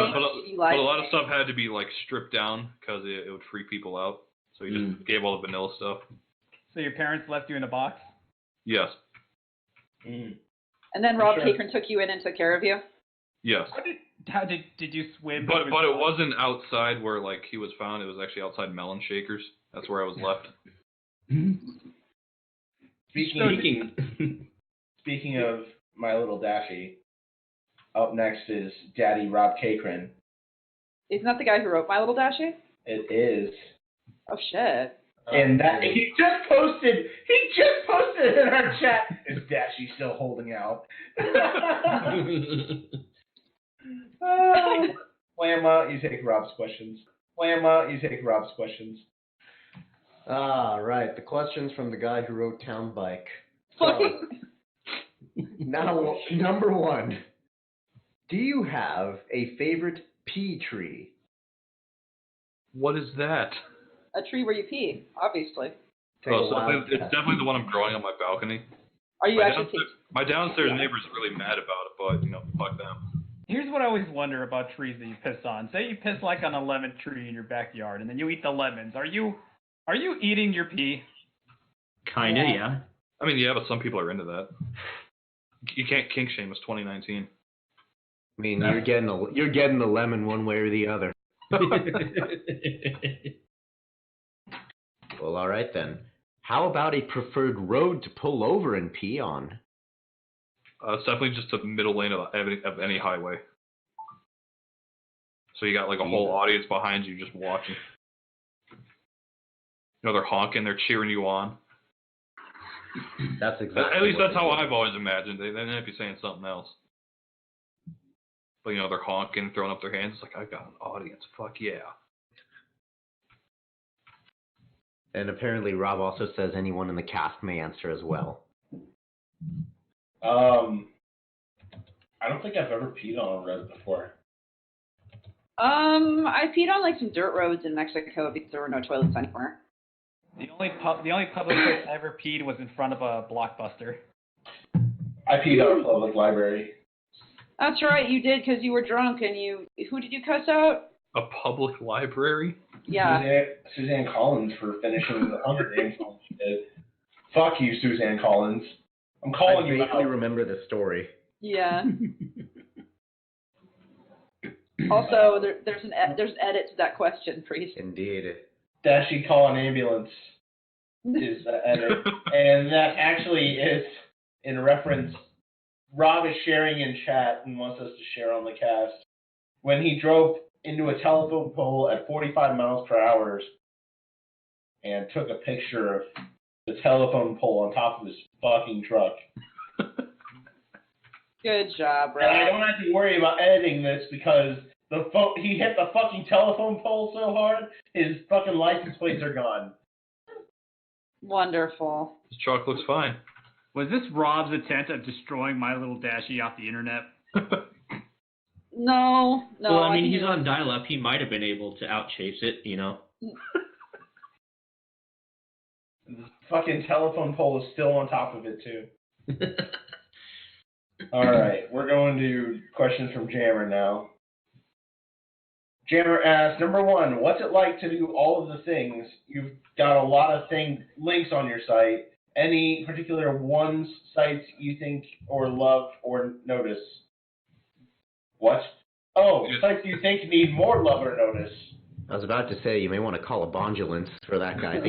King, a lot of stuff had to be like stripped down because it would freak people out. So he just gave all the vanilla stuff. So your parents left you in a box? Yes. And then Rob Catron took you in and took care of you? Yes. How did you swim? But it wasn't outside where like he was found. It was actually outside Melon Shakers. That's where I was left. Speaking of My Little Dashie, up next is Daddy Rob Catron. Isn't that the guy who wrote My Little Dashie? It is. Oh shit. And that he just posted it in our chat. Is Dashie still holding out? Lamma, you take Rob's questions. Right. The question's from the guy who wrote Town Bike. Fucking. Now, number one. Do you have a favorite pea tree? What is that? A tree where you pee, obviously. Take a So wild it's guess. definitely the one I'm growing on my balcony. Are you actually peeing? My downstairs neighbor's really mad about it, but fuck them. Here's what I always wonder about trees that you piss on. Say you piss like on a lemon tree in your backyard, and then you eat the lemons. Are you eating your pee? Kinda, yeah. I mean, yeah, but some people are into that. You can't kink shame. It's 2019. I mean, you're getting the lemon one way or the other. Well, all right then. How about a preferred road to pull over and pee on? It's definitely just the middle lane of any highway. So you got like a whole audience behind you just watching. They're honking, they're cheering you on. That's exactly. At least that's how I've always imagined. They might be saying something else. But they're honking, throwing up their hands. It's like, I've got an audience. Fuck yeah. And apparently Rob also says anyone in the cast may answer as well. I don't think I've ever peed on a road before. I peed on like some dirt roads in Mexico because there were no toilets anywhere. The only public place I ever peed was in front of a Blockbuster. I peed on a public library. That's right, you did because you were drunk and who did you cuss out? A public library? Yeah. Suzanne Collins for finishing the Hunger Games film she did. Fuck you, Suzanne Collins. I'm calling you out. I vaguely remember this story. Yeah. Also, there's an edit to that question, Priest. Indeed. That she call an ambulance is the edit. And that actually is in reference. Rob is sharing in chat and wants us to share on the cast. When he drove into a telephone pole at 45 miles per hour and took a picture of the telephone pole on top of his fucking truck. Good job, Rob. And I don't have to worry about editing this because he hit the fucking telephone pole so hard, his fucking license plates are gone. Wonderful. His truck looks fine. Was this Rob's attempt at destroying My Little Dashie off the internet? No. Well, I mean, he's on dial-up. He might have been able to outchase it, The fucking telephone pole is still on top of it, too. Alright, we're going to questions from Jammer now. Jammer asks, number one, what's it like to do all of the things? You've got a lot of links on your site. Any particular sites you think or love or notice? What? Oh, sites you think need more love or notice. I was about to say, you may want to call a bondulance for that guy.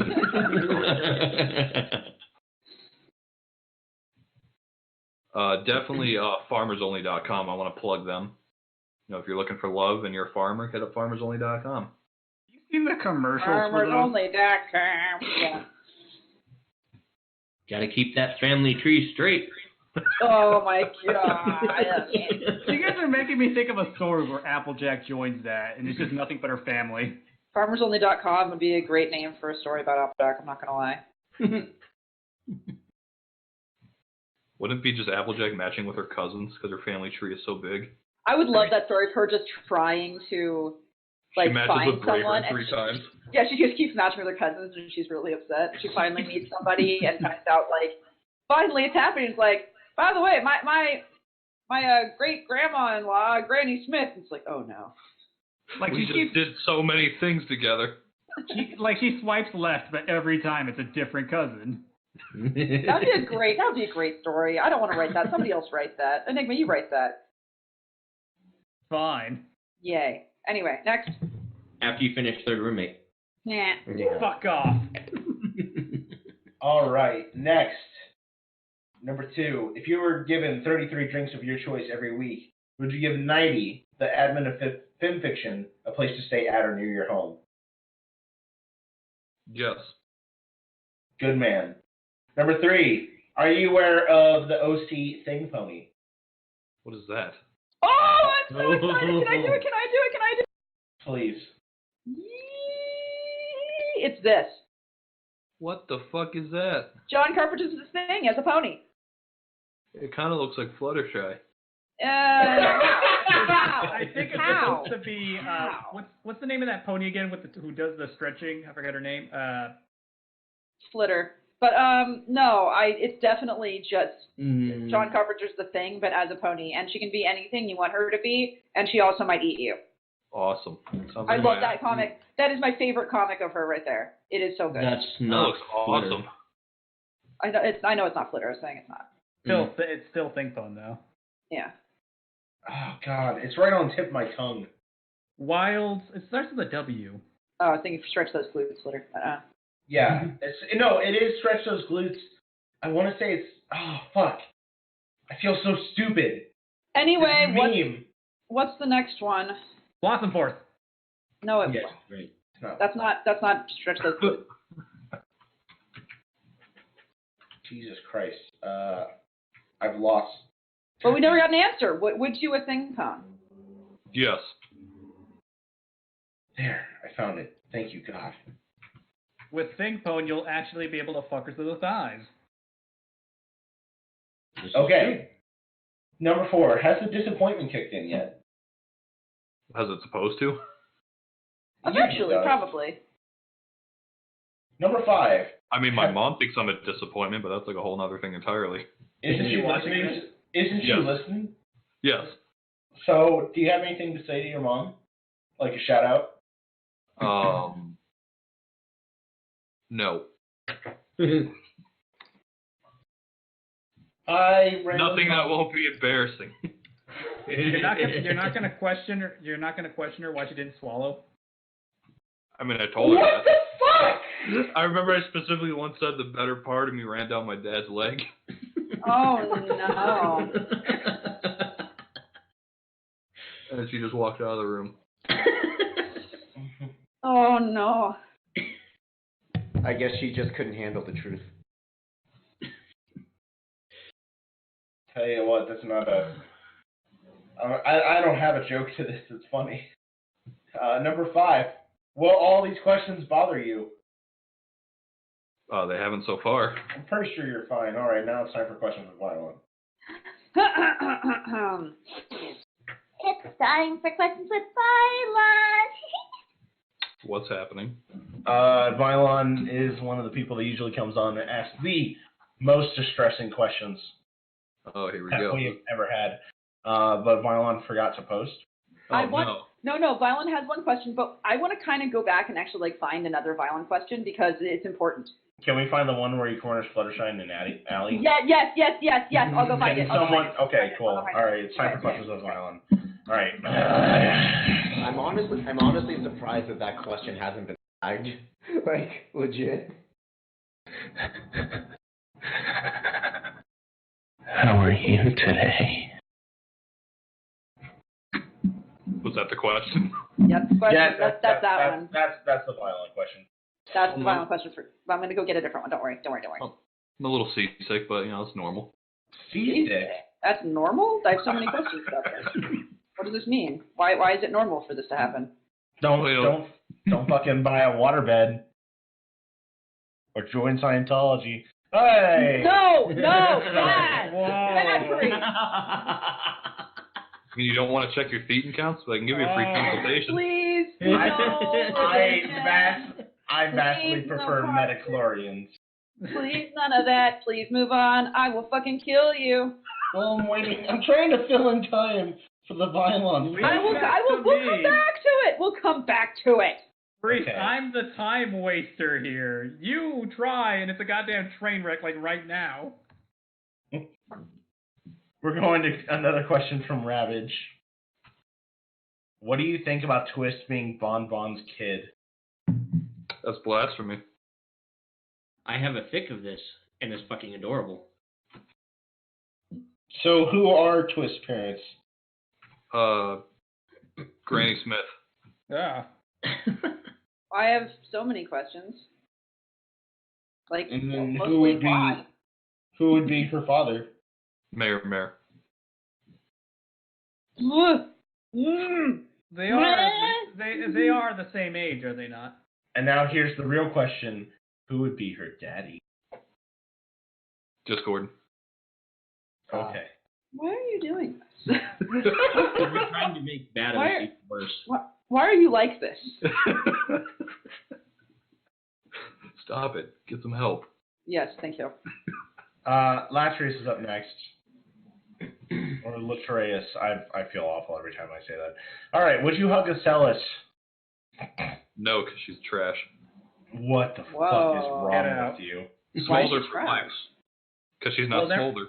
Definitely farmersonly.com. I want to plug them. If you're looking for love and you're a farmer, hit up farmersonly.com. You seen the commercials for those? Farmersonly.com. Yeah. Gotta keep that family tree straight. Oh my god. You guys are making me think of a story where Applejack joins that, and it's just nothing but her family. Farmersonly.com would be a great name for a story about Applejack, I'm not gonna lie. Wouldn't it be just Applejack matching with her cousins because her family tree is so big? I would love that story of her just trying to She matches find with Braver someone. three times. Yeah, she just keeps matching with her cousins and she's really upset. She finally meets somebody and finds out finally it's happening. It's like, by the way, my great grandma-in-law, Granny Smith. It's like, oh no. We just did so many things together. She swipes left, but every time it's a different cousin. That'd be a great story. I don't want to write that. Somebody else write that. Enigma, you write that. Fine. Yay. Anyway, next. After you finish Third Roommate. Yeah. Fuck off. All right, next. Number two, if you were given 33 drinks of your choice every week, would you give 90, the admin of FimFiction, a place to stay at or near your home? Yes. Good man. Number three, are you aware of the OC Thing Pony? What is that? Oh, I'm so excited. Can I do it? Please. It's this. What the fuck is that? John Carpenter's The Thing as a pony. It kind of looks like Fluttershy. I think it's How? supposed to be what's the name of that pony again with who does the stretching? I forget her name. Flitter. But no, it's definitely just John Carpenter's The Thing, but as a pony, and she can be anything you want her to be, and she also might eat you. Awesome. I love that comic. That is my favorite comic of her right there. It is so good. That's That not looks awesome. I know it's not Flitter. I was saying it's not. It's still Think Phone though. Yeah. Oh God, it's right on the tip of my tongue. Wilds. It starts with a W. Oh, I think you stretch those glutes, Flitter. Yeah, it is Stretch Those Glutes. I want to say it's, oh fuck. I feel so stupid. Anyway, Meme. what's the next one? Blossom Force. No, Yes, right. that's not Stretch Those Glutes. Jesus Christ. I've lost. But we never got an answer. Would you a Thing Phone? Yes. There, I found it. Thank you, God. With Think Phone, you'll actually be able to fuck her through the thighs. Okay. Number 4. Has the disappointment kicked in yet? Has it supposed to? Eventually, Usually does. probably. Number 5. I mean, my mom thinks I'm a disappointment, but that's like a whole other thing entirely. Isn't she watching listening? this? Isn't she Yes. listening? Yes. So, do you have anything to say to your mom? Like a shout out? No. Nothing that won't be embarrassing. You're not gonna question her. You're not gonna question her why she didn't swallow. I mean, I told her What that. the fuck? I remember I specifically once said the better part of me ran down my dad's leg. Oh no. And she just walked out of the room. Oh no. I guess she just couldn't handle the truth. Tell you what, that's not a... I don't have a joke to this. It's funny. Number 5. Will all these questions bother you? They haven't so far. I'm pretty sure you're fine. All right, now it's time for questions with Vylon. It's time for questions with Vylon. What's happening? Vylon is one of the people that usually comes on and asks the most distressing questions Oh, here we that go. we've ever had. But Vylon forgot to post. I Oh, want no. no. Vylon has one question, but I want to kind of go back and actually find another Vylon question because it's important. Can we find the one where he corners Fluttershy and Allie? Yes. I'll go find it. Can someone? Okay, cool. I'll All go find it. right, it's time for questions with Vylon. All right. I'm honestly surprised that question hasn't been tagged. Like, legit. How are you today? Was that the question? Yep. Question. Yeah, that's that one. That's the Vylon question. That's the Vylon question for. I'm going to go get a different one. Don't worry. Oh, I'm a little seasick, but it's normal. Seasick. That's normal? I have so many questions about this. What does this mean? Why is it normal for this to happen? Don't fucking buy a waterbed or join Scientology. Hey. No, bad. Whoa. Bad priest. I mean, you don't want to check your thetan counts, but I can give you a free consultation. Please, no. I vastly Please, prefer no metachlorians. Please, none of that. Please move on. I will fucking kill you. Well, I'm waiting. I'm trying to fill in time for the Vylon. Leave I will. that to We'll me. come back to it. We'll come back to it. Priest, Okay. I'm the time waster here. You try, and it's a goddamn train wreck like right now. We're going to another question from Ravage. What do you think about Twist being Bon Bon's kid? That's blasphemy. I have a fic of this, and it's fucking adorable. So who are Twist parents? Granny Smith. Yeah. I have so many questions. Like, And then mostly why? who would be her father? Mayor. They are the same age, are they not? And now here's the real question. Who would be her daddy? Just Gordon. Okay. Why are you doing this? We're trying to make bad Why- OC worse. Why are you like this? Stop it. Get some help. Yes, thank you. Latreus is up next. Or Latreus. I feel awful every time I say that. All right, would you hug a Celis? No, because she's trash. What the Whoa. fuck is Get wrong out. with you? Why is Smolder she for trash? Flex. Because she's not Well, Smolder.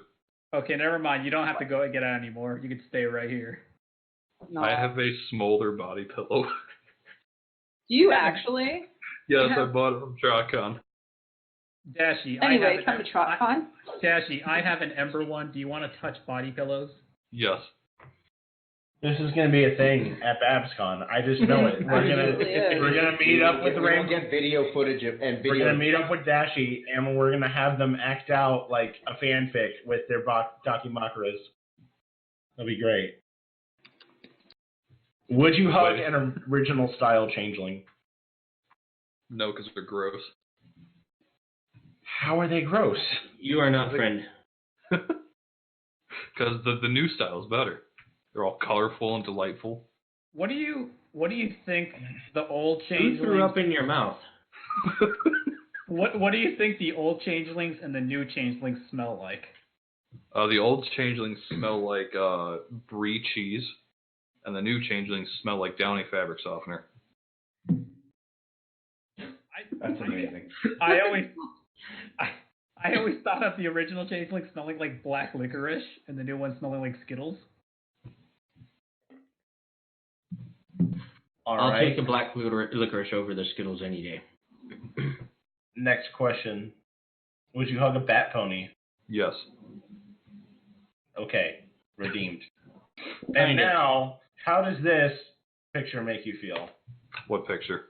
Okay, never mind. You don't have to go and get out anymore. You can stay right here. No. I have a Smolder body pillow. Do you actually? Yes, Yeah. I bought it from TrotCon. Dashy, Anyway, come to TrotCon. Dashy, I have an Ember one. Do you want to touch body pillows? Yes. This is gonna be a thing at BabsCon. I just know it. Absolutely is. We're gonna meet up with the We'll Rainbow. get video footage of, and We're video. gonna meet up with Dashy, and we're gonna have them act out like a fanfic with their Dakimakuras. That'll be great. Would you hug an original style changeling? No, because they're gross. How are they gross? You are not friend. Because the new style is better. They're all colorful and delightful. What do you think the old Who changelings? threw up in your mouth? What do you think the old changelings and the new changelings smell like? The old changelings smell like brie cheese, and the new changelings smell like Downy fabric softener. That's amazing. I always thought of the original changeling smelling like black licorice and the new one smelling like Skittles. All I'll right. take a black licorice over the Skittles any day. Next question. Would you hug a bat pony? Yes. Okay. Redeemed. And Kinda. now, how does this picture make you feel? What picture?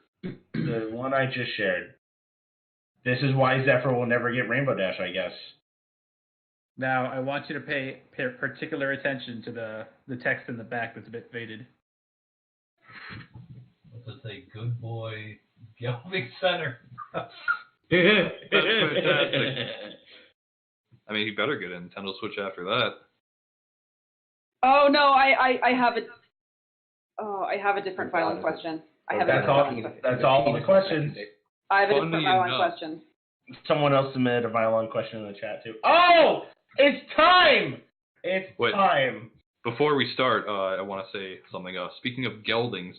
The one I just shared. This is why Zephyr will never get Rainbow Dash, I guess. Now I want you to pay particular attention to the text in the back that's a bit faded. What's it say? Good boy, Gelving Center. That's fantastic. I mean, he better get a Nintendo Switch after that. Oh no, I have a. Oh, I have a different violent question. I have a That's different all. violent question. That's all the questions. I have a different Funny violent enough. question. Someone else submitted a violent question in the chat too. Oh, it's time! It's Wait. time. Before we start, I want to say something. Speaking of geldings,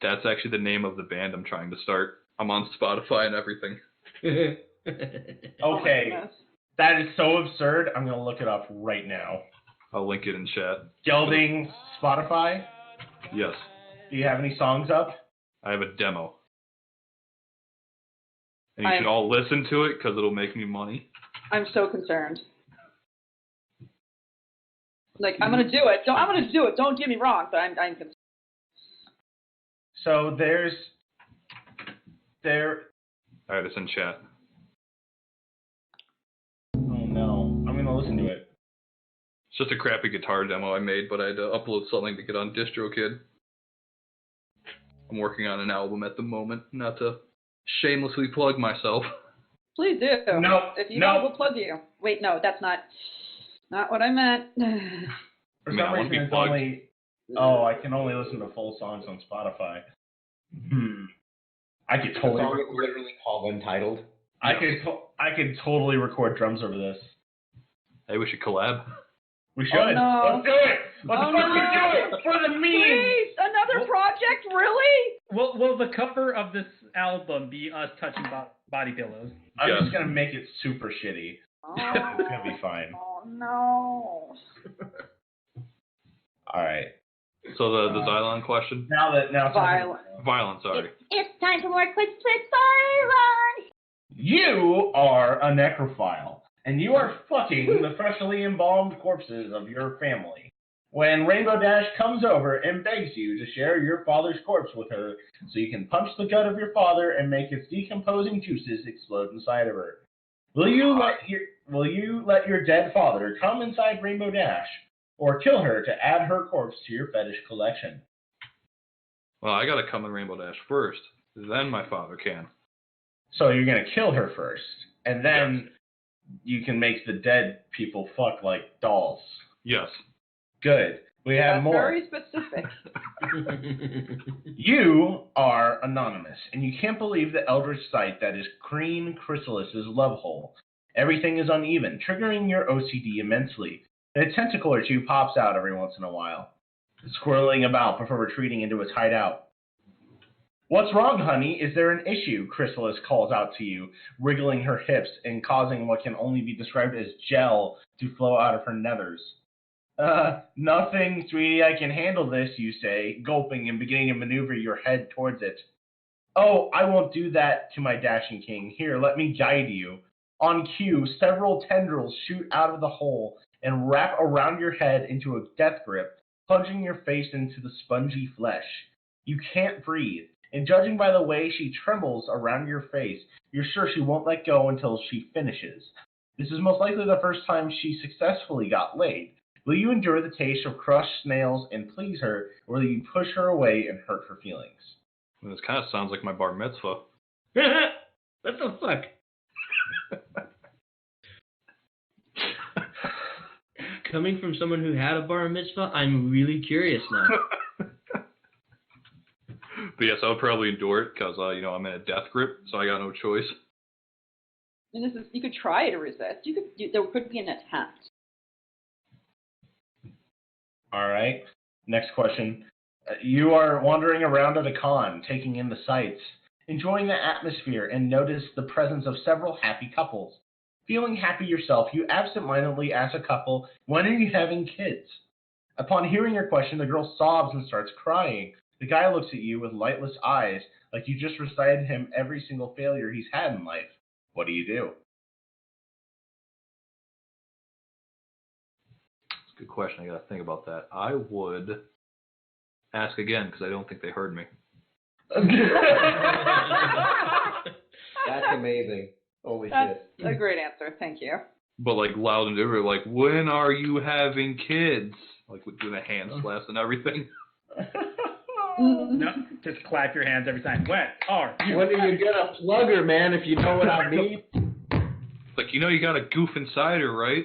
that's actually the name of the band I'm trying to start. I'm on Spotify and everything. Oh my Okay, goodness. that is so absurd. I'm gonna look it up right now. I'll link it in chat. Gelding Spotify. Yes. Do you have any songs up? I have a demo. And you should all listen to it because it'll make me money. I'm so concerned. Like I'm gonna do it. I'm gonna do it. Don't get me wrong, but I'm concerned. So there. Alright, it's in chat. Oh no, I'm gonna listen to it. It's just a crappy guitar demo I made, but I had to upload something to get on DistroKid. I'm working on an album at the moment, not to shamelessly plug myself. Please do. No, If you no. know, we'll plug you. Wait, no, that's not what I meant. For I mean, some I wanna reason, be it's plugged. only. Oh, I can only listen to full songs on Spotify. I could The totally. song is literally called Untitled. I could totally record drums over this. Hey, we should collab. We should. Oh, no. Let's do it. Let's Oh, fucking no. do it for the meme. Please, another What? project, really? Will the cover of this album be us touching body pillows? I'm Yes. just gonna make it super shitty. It's gonna be fine. Oh no. All right. So the Xylon question? Now Violent. Violent, sorry. It's time for more questions with Vylon. You are a necrophile, and you are fucking the freshly embalmed corpses of your family. When Rainbow Dash comes over and begs you to share your father's corpse with her so you can punch the gut of your father and make its decomposing juices explode inside of her. Will you let your dead father come inside Rainbow Dash, or kill her to add her corpse to your fetish collection? Well, I gotta come in Rainbow Dash first, then my father can. So you're going to kill her first, and then you can make the dead people fuck like dolls. Yes. Good. We have That's more. very specific. You are anonymous, and you can't believe the eldritch sight that is Green Chrysalis's love hole. Everything is uneven, triggering your OCD immensely. And a tentacle or two pops out every once in a while, squirreling about before retreating into its hideout. What's wrong, honey? Is there an issue? Chrysalis calls out to you, wriggling her hips and causing what can only be described as gel to flow out of her nethers. Nothing, sweetie, I can handle this, you say, gulping and beginning to maneuver your head towards it. Oh, I won't do that to my dashing king. Here, let me guide you. On cue, several tendrils shoot out of the hole and wrap around your head into a death grip, plunging your face into the spongy flesh. You can't breathe, and judging by the way she trembles around your face, you're sure she won't let go until she finishes. This is most likely the first time she successfully got laid. Will you endure the taste of crushed snails and please her, or will you push her away and hurt her feelings? This kind of sounds like my bar mitzvah. What the fuck? Coming from someone who had a bar mitzvah, I'm really curious now. But yes, I would probably endure it because, I'm in a death grip, so I got no choice. And this is, you could try to resist. There could be an attempt. All right. Next question. You are wandering around at a con, taking in the sights, enjoying the atmosphere, and notice the presence of several happy couples. Feeling happy yourself, you absentmindedly ask a couple, when are you having kids? Upon hearing your question, the girl sobs and starts crying. The guy looks at you with lightless eyes, like you just recited him every single failure he's had in life. What do you do? Good question. I got to think about that. I would ask again because I don't think they heard me. That's amazing. Holy That's shit. a great answer. Thank you. But like loud and different, like, when are you having kids? Like with doing a hand slaps and everything. No, just clap your hands every time. When are you? When are you gonna plug her, man? If you know what I mean. Like, you got a goof inside her, right?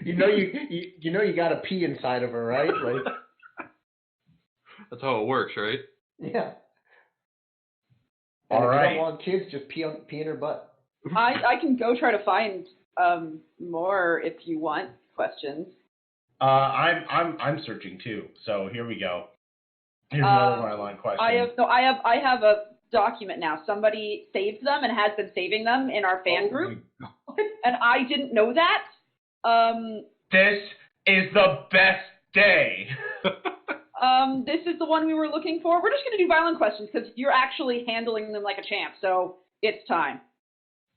you know you got to pee inside of her, right? Like. That's how it works, right? Yeah. And All if right. you don't want kids, just pee in her butt. I can go try to find more if you want questions. I'm searching too. So here we go. Here's another Vylon question. I have a document now. Somebody saved them and has been saving them in our fan group, and I didn't know that. This is the best day. This is the one we were looking for. We're just going to do Vylon questions because you're actually handling them like a champ. So it's time.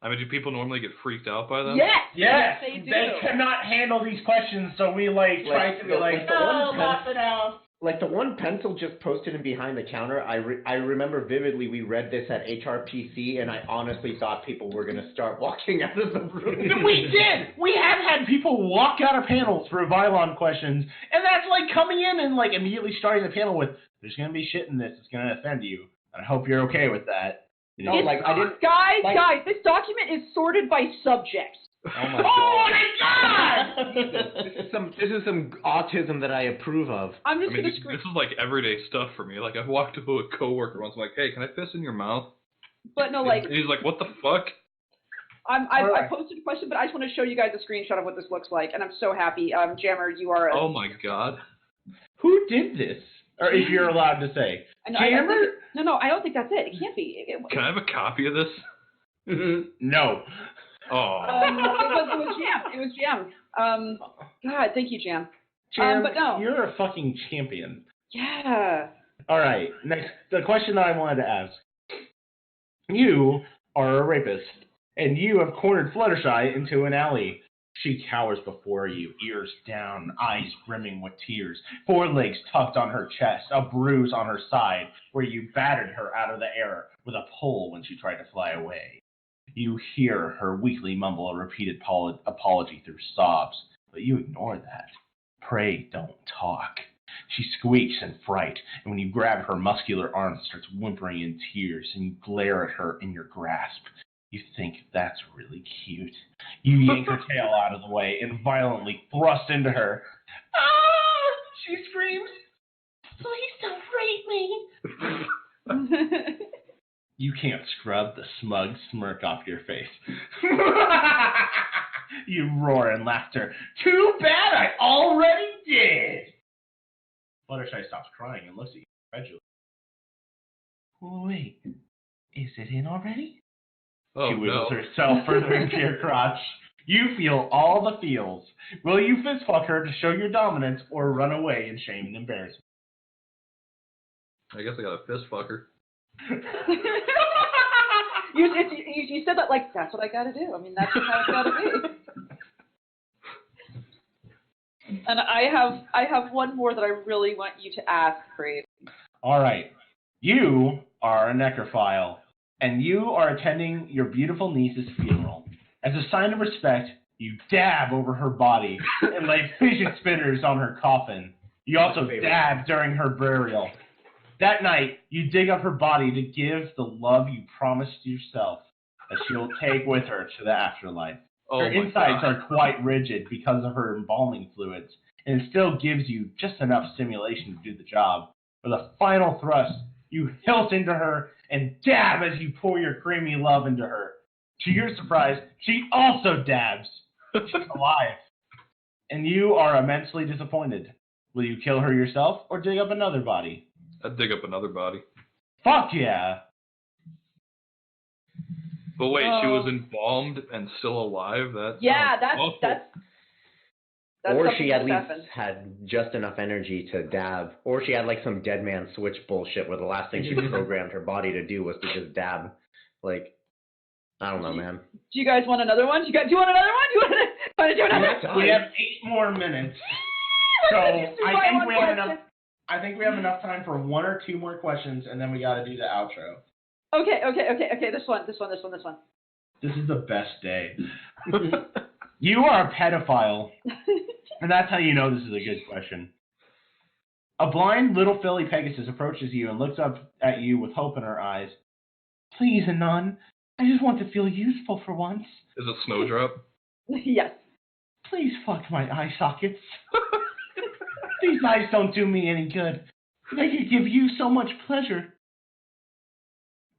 I mean, do people normally get freaked out by them? Yes, they do. They cannot handle these questions, so we try to be like, Oh, laugh it out. Like the one Pencil just posted in behind the counter, I remember vividly we read this at HRPC, and I honestly thought people were going to start walking out of the room. We did! We have had people walk out of panels for Vylon questions, and that's like coming in and like immediately starting the panel with, there's going to be shit in this, it's going to offend you, and I hope you're okay with that. No, like I didn't. Guys, this document is sorted by subject. Oh my god! This is some autism that I approve of. I'm just gonna this is like everyday stuff for me. Like I walked to a coworker once, I'm like, hey, can I piss in your mouth? But no, like and he's like, what the fuck? I posted a question, but I just want to show you guys a screenshot of what this looks like, and I'm so happy. Jammer, you are. Oh my god. Who did this? Or if you're allowed to say. Jammer? No, I don't think that's it. It can't be. Can I have a copy of this? No. Oh. It was Jam. God, thank you, Jam. Jam, but no. You're a fucking champion. Yeah. All right. Next, the question that I wanted to ask. You are a rapist, and you have cornered Fluttershy into an alley. She cowers before you, ears down, eyes brimming with tears, forelegs tucked on her chest, a bruise on her side, where you battered her out of the air with a pole when she tried to fly away. You hear her weakly mumble a repeated apology through sobs, but you ignore that. Pray don't talk. She squeaks in fright, and when you grab her muscular arms, starts whimpering in tears, and you glare at her in your grasp. You think that's really cute. You yank her tail out of the way and violently thrust into her. Ah! She screams, please don't rape me. You can't scrub the smug smirk off your face. You roar in laughter. Too bad I already did. Fluttershy stops crying and looks at you incredulously. Wait, is it in already? Oh, She wiggles no. herself further into your crotch. You feel all the feels. Will you fist fuck her to show your dominance or run away in shame and embarrassment? I guess I got a fist fucker. You said that like, that's what I gotta do. I mean, that's just how it's gotta be. And I have one more that I really want you to ask, Crave. All right. You are a necrophile, and you are attending your beautiful niece's funeral. As a sign of respect, you dab over her body and lay fidget spinners on her coffin. You also dab during her burial. That night, you dig up her body to give the love you promised yourself that she'll take with her to the afterlife. Oh, Her my insides God. are quite rigid because of her embalming fluids, and it still gives you just enough stimulation to do the job. For the final thrust, you hilt into her and dab as you pour your creamy love into her. To your surprise, she also dabs. She's alive. And you are immensely disappointed. Will you kill her yourself or dig up another body? I'd dig up another body. Fuck yeah! But wait, she was embalmed and still alive? Yeah, that's that's Or something she at that's least happened. had just enough energy to dab. Or she had like some dead man switch bullshit where the last thing she programmed her body to do was to just dab. Like, I don't know, man. Do you guys want another one? Do you want another one? Do you want to do another? We have 8 more minutes. So I think we have enough time for 1 or 2 more questions, and then we got to do the outro. Okay. This one. This is the best day. You are a pedophile, and that's how you know this is a good question. A blind little filly Pegasus approaches you and looks up at you with hope in her eyes. Please, Anon, I just want to feel useful for once. Is it Snowdrop? Yes. Please fuck my eye sockets. These eyes don't do me any good. They could give you so much pleasure.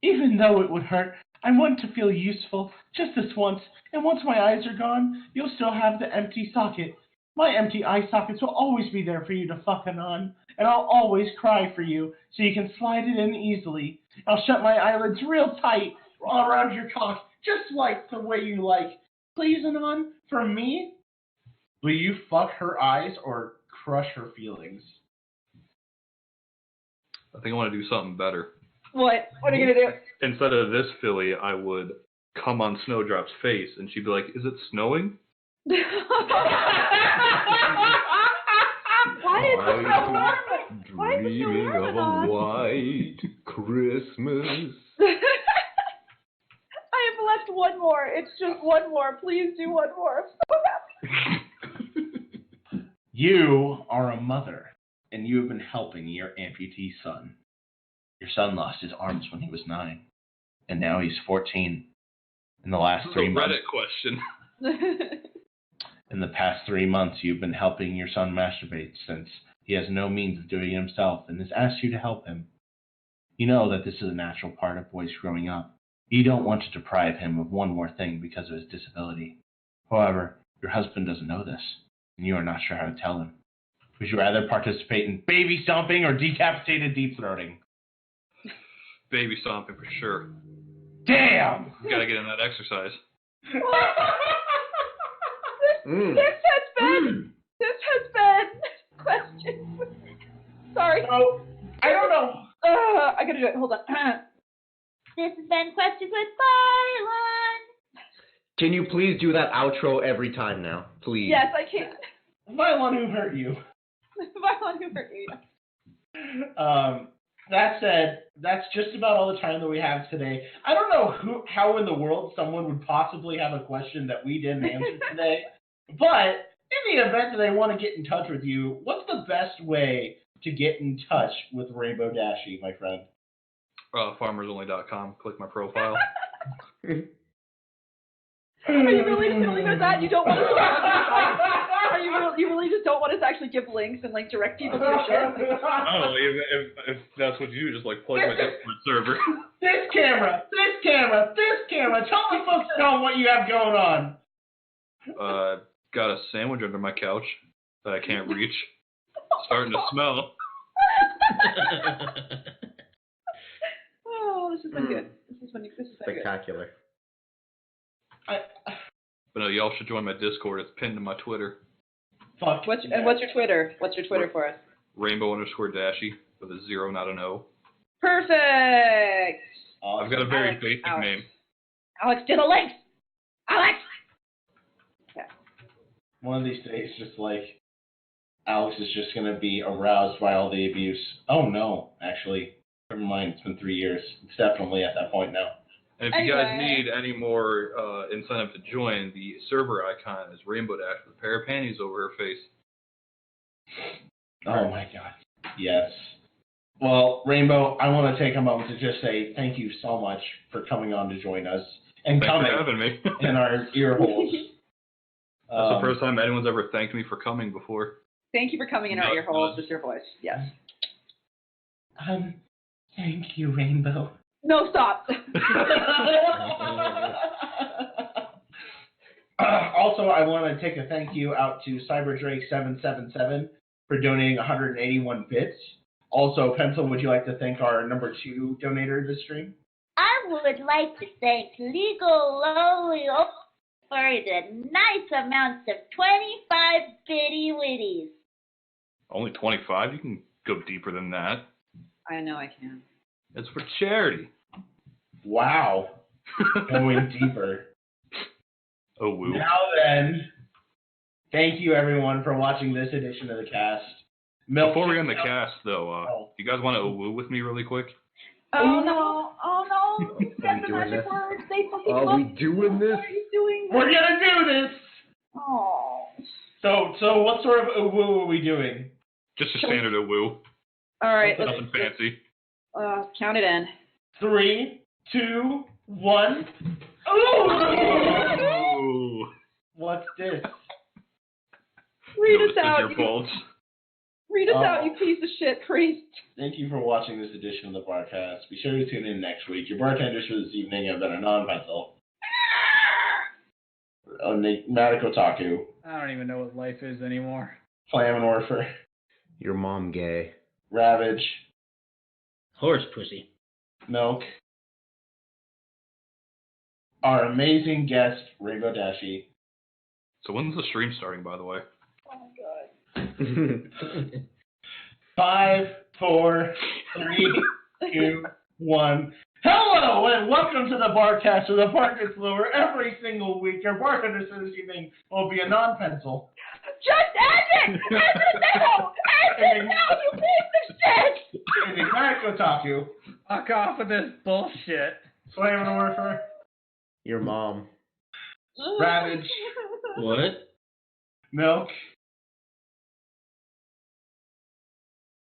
Even though it would hurt, I want to feel useful, just this once, and once my eyes are gone, you'll still have the empty socket. My empty eye sockets will always be there for you to fuck on, and I'll always cry for you, so you can slide it in easily. I'll shut my eyelids real tight all around your cock, just like the way you like. Please, Anon, for me? Will you fuck her eyes or crush her feelings? I think I want to do something better. What? What are you gonna do? Instead of this filly, I would come on Snowdrop's face, and she'd be like, is it snowing? Why is it so warm? Why is it so Dreaming warm, of a Anon? white Christmas. I have left one more. It's just one more. Please do one more. I'm so happy. You are a mother, and you have been helping your amputee son. Your son lost his arms when he was 9, and now he's 14. In the last This is 3 a months, Reddit question. in the past 3 months, you've been helping your son masturbate since he has no means of doing it himself and has asked you to help him. You know that this is a natural part of boys growing up. You don't want to deprive him of one more thing because of his disability. However, your husband doesn't know this, and you are not sure how to tell him. Would you rather participate in baby stomping or decapitated deep throating? Baby stomping for sure. Damn! You gotta get in that exercise. This has been questions. Sorry. Oh, I don't know. I gotta do it. Hold on. This has been Questions with Vylon. Can you please do that outro every time now? Please. Yes, I can. Vylon, who hurt you? Vylon, who hurt you? That said, that's just about all the time that we have today. I don't know how in the world someone would possibly have a question that we didn't answer today, but in the event that they want to get in touch with you, what's the best way to get in touch with Rainbow Dashy, my friend? Farmersonly.com. Click my profile. Are you really just telling us that? You don't want us to Are you really just don't want us to actually give links and like direct people to your shit? Oh, if that's what you do, just like plug my Discord server. This camera. Tell the folks at home what you have going on. Got a sandwich under my couch that I can't reach. Starting to smell. Oh, this has been good. This has been good. Spectacular. But no, y'all should join my Discord. It's pinned to my Twitter. Fuck. What's your Twitter? What's your Twitter for us? Rainbow_Dashy with a 0, not an O. Perfect. I've got a very Alex, basic Alex. name. Alex, do the links. Alex. Yeah. One of these days, just like Alex is just gonna be aroused by all the abuse. Oh no, actually, never mind. It's been 3 years. It's definitely at that point now. And if you guys need any more incentive to join, the server icon is Rainbow Dash with a pair of panties over her face. Oh my god. Yes. Well, Rainbow, I want to take a moment to just say thank you so much for coming on to join us and Thanks coming for having me. in our ear holes. That's the first time anyone's ever thanked me for coming before. Thank you for coming in our ear holes with your voice. Yes. Thank you, Rainbow. No, stop. Also, I want to take a thank you out to CyberDrake777 for donating 181 bits. Also, Pencil, would you like to thank our number 2 donator this stream? I would like to thank Legal Lowly for the nice amounts of 25 bitty witties. Only 25? You can go deeper than that. I know I can. It's for charity. Wow. Going deeper. Oh, woo. Now then, thank you everyone for watching this edition of the cast. Before we end the cast, though, you guys want to woo with me really quick? Oh no! Oh no! That's the doing magic this? word. Say something. Are we doing this? What are you doing? We're gonna do this! Oh. So what sort of woo are we doing? Just a standard woo. All right. Nothing fancy. Count it in. 3, 2, 1. Ooh! Ooh. What's this? Read us Notices out. your faults. Read us out, you piece of shit priest. Thank you for watching this edition of the Barcast. Be sure to tune in next week. Your bartenders for this evening have been a non-pencil. Matic Otaku. I don't even know what life is anymore. Flam and Orfer. Your mom gay. Ravage. Horse pussy. Milk. Our amazing guest, Rainbow Dashy. So when's the stream starting, by the way? Oh my god. 5, 4, 3, 2, 1. Hello and welcome to the Barcast, where the bar gets lower every single week. Your bartender for this evening will be a non-pencil. Just end it! End it now! End it now, you piece of shit! Enigmatic Otaku. Fuck off with this bullshit. Slam and Orfer. Your mom. Ravage. What? Milk.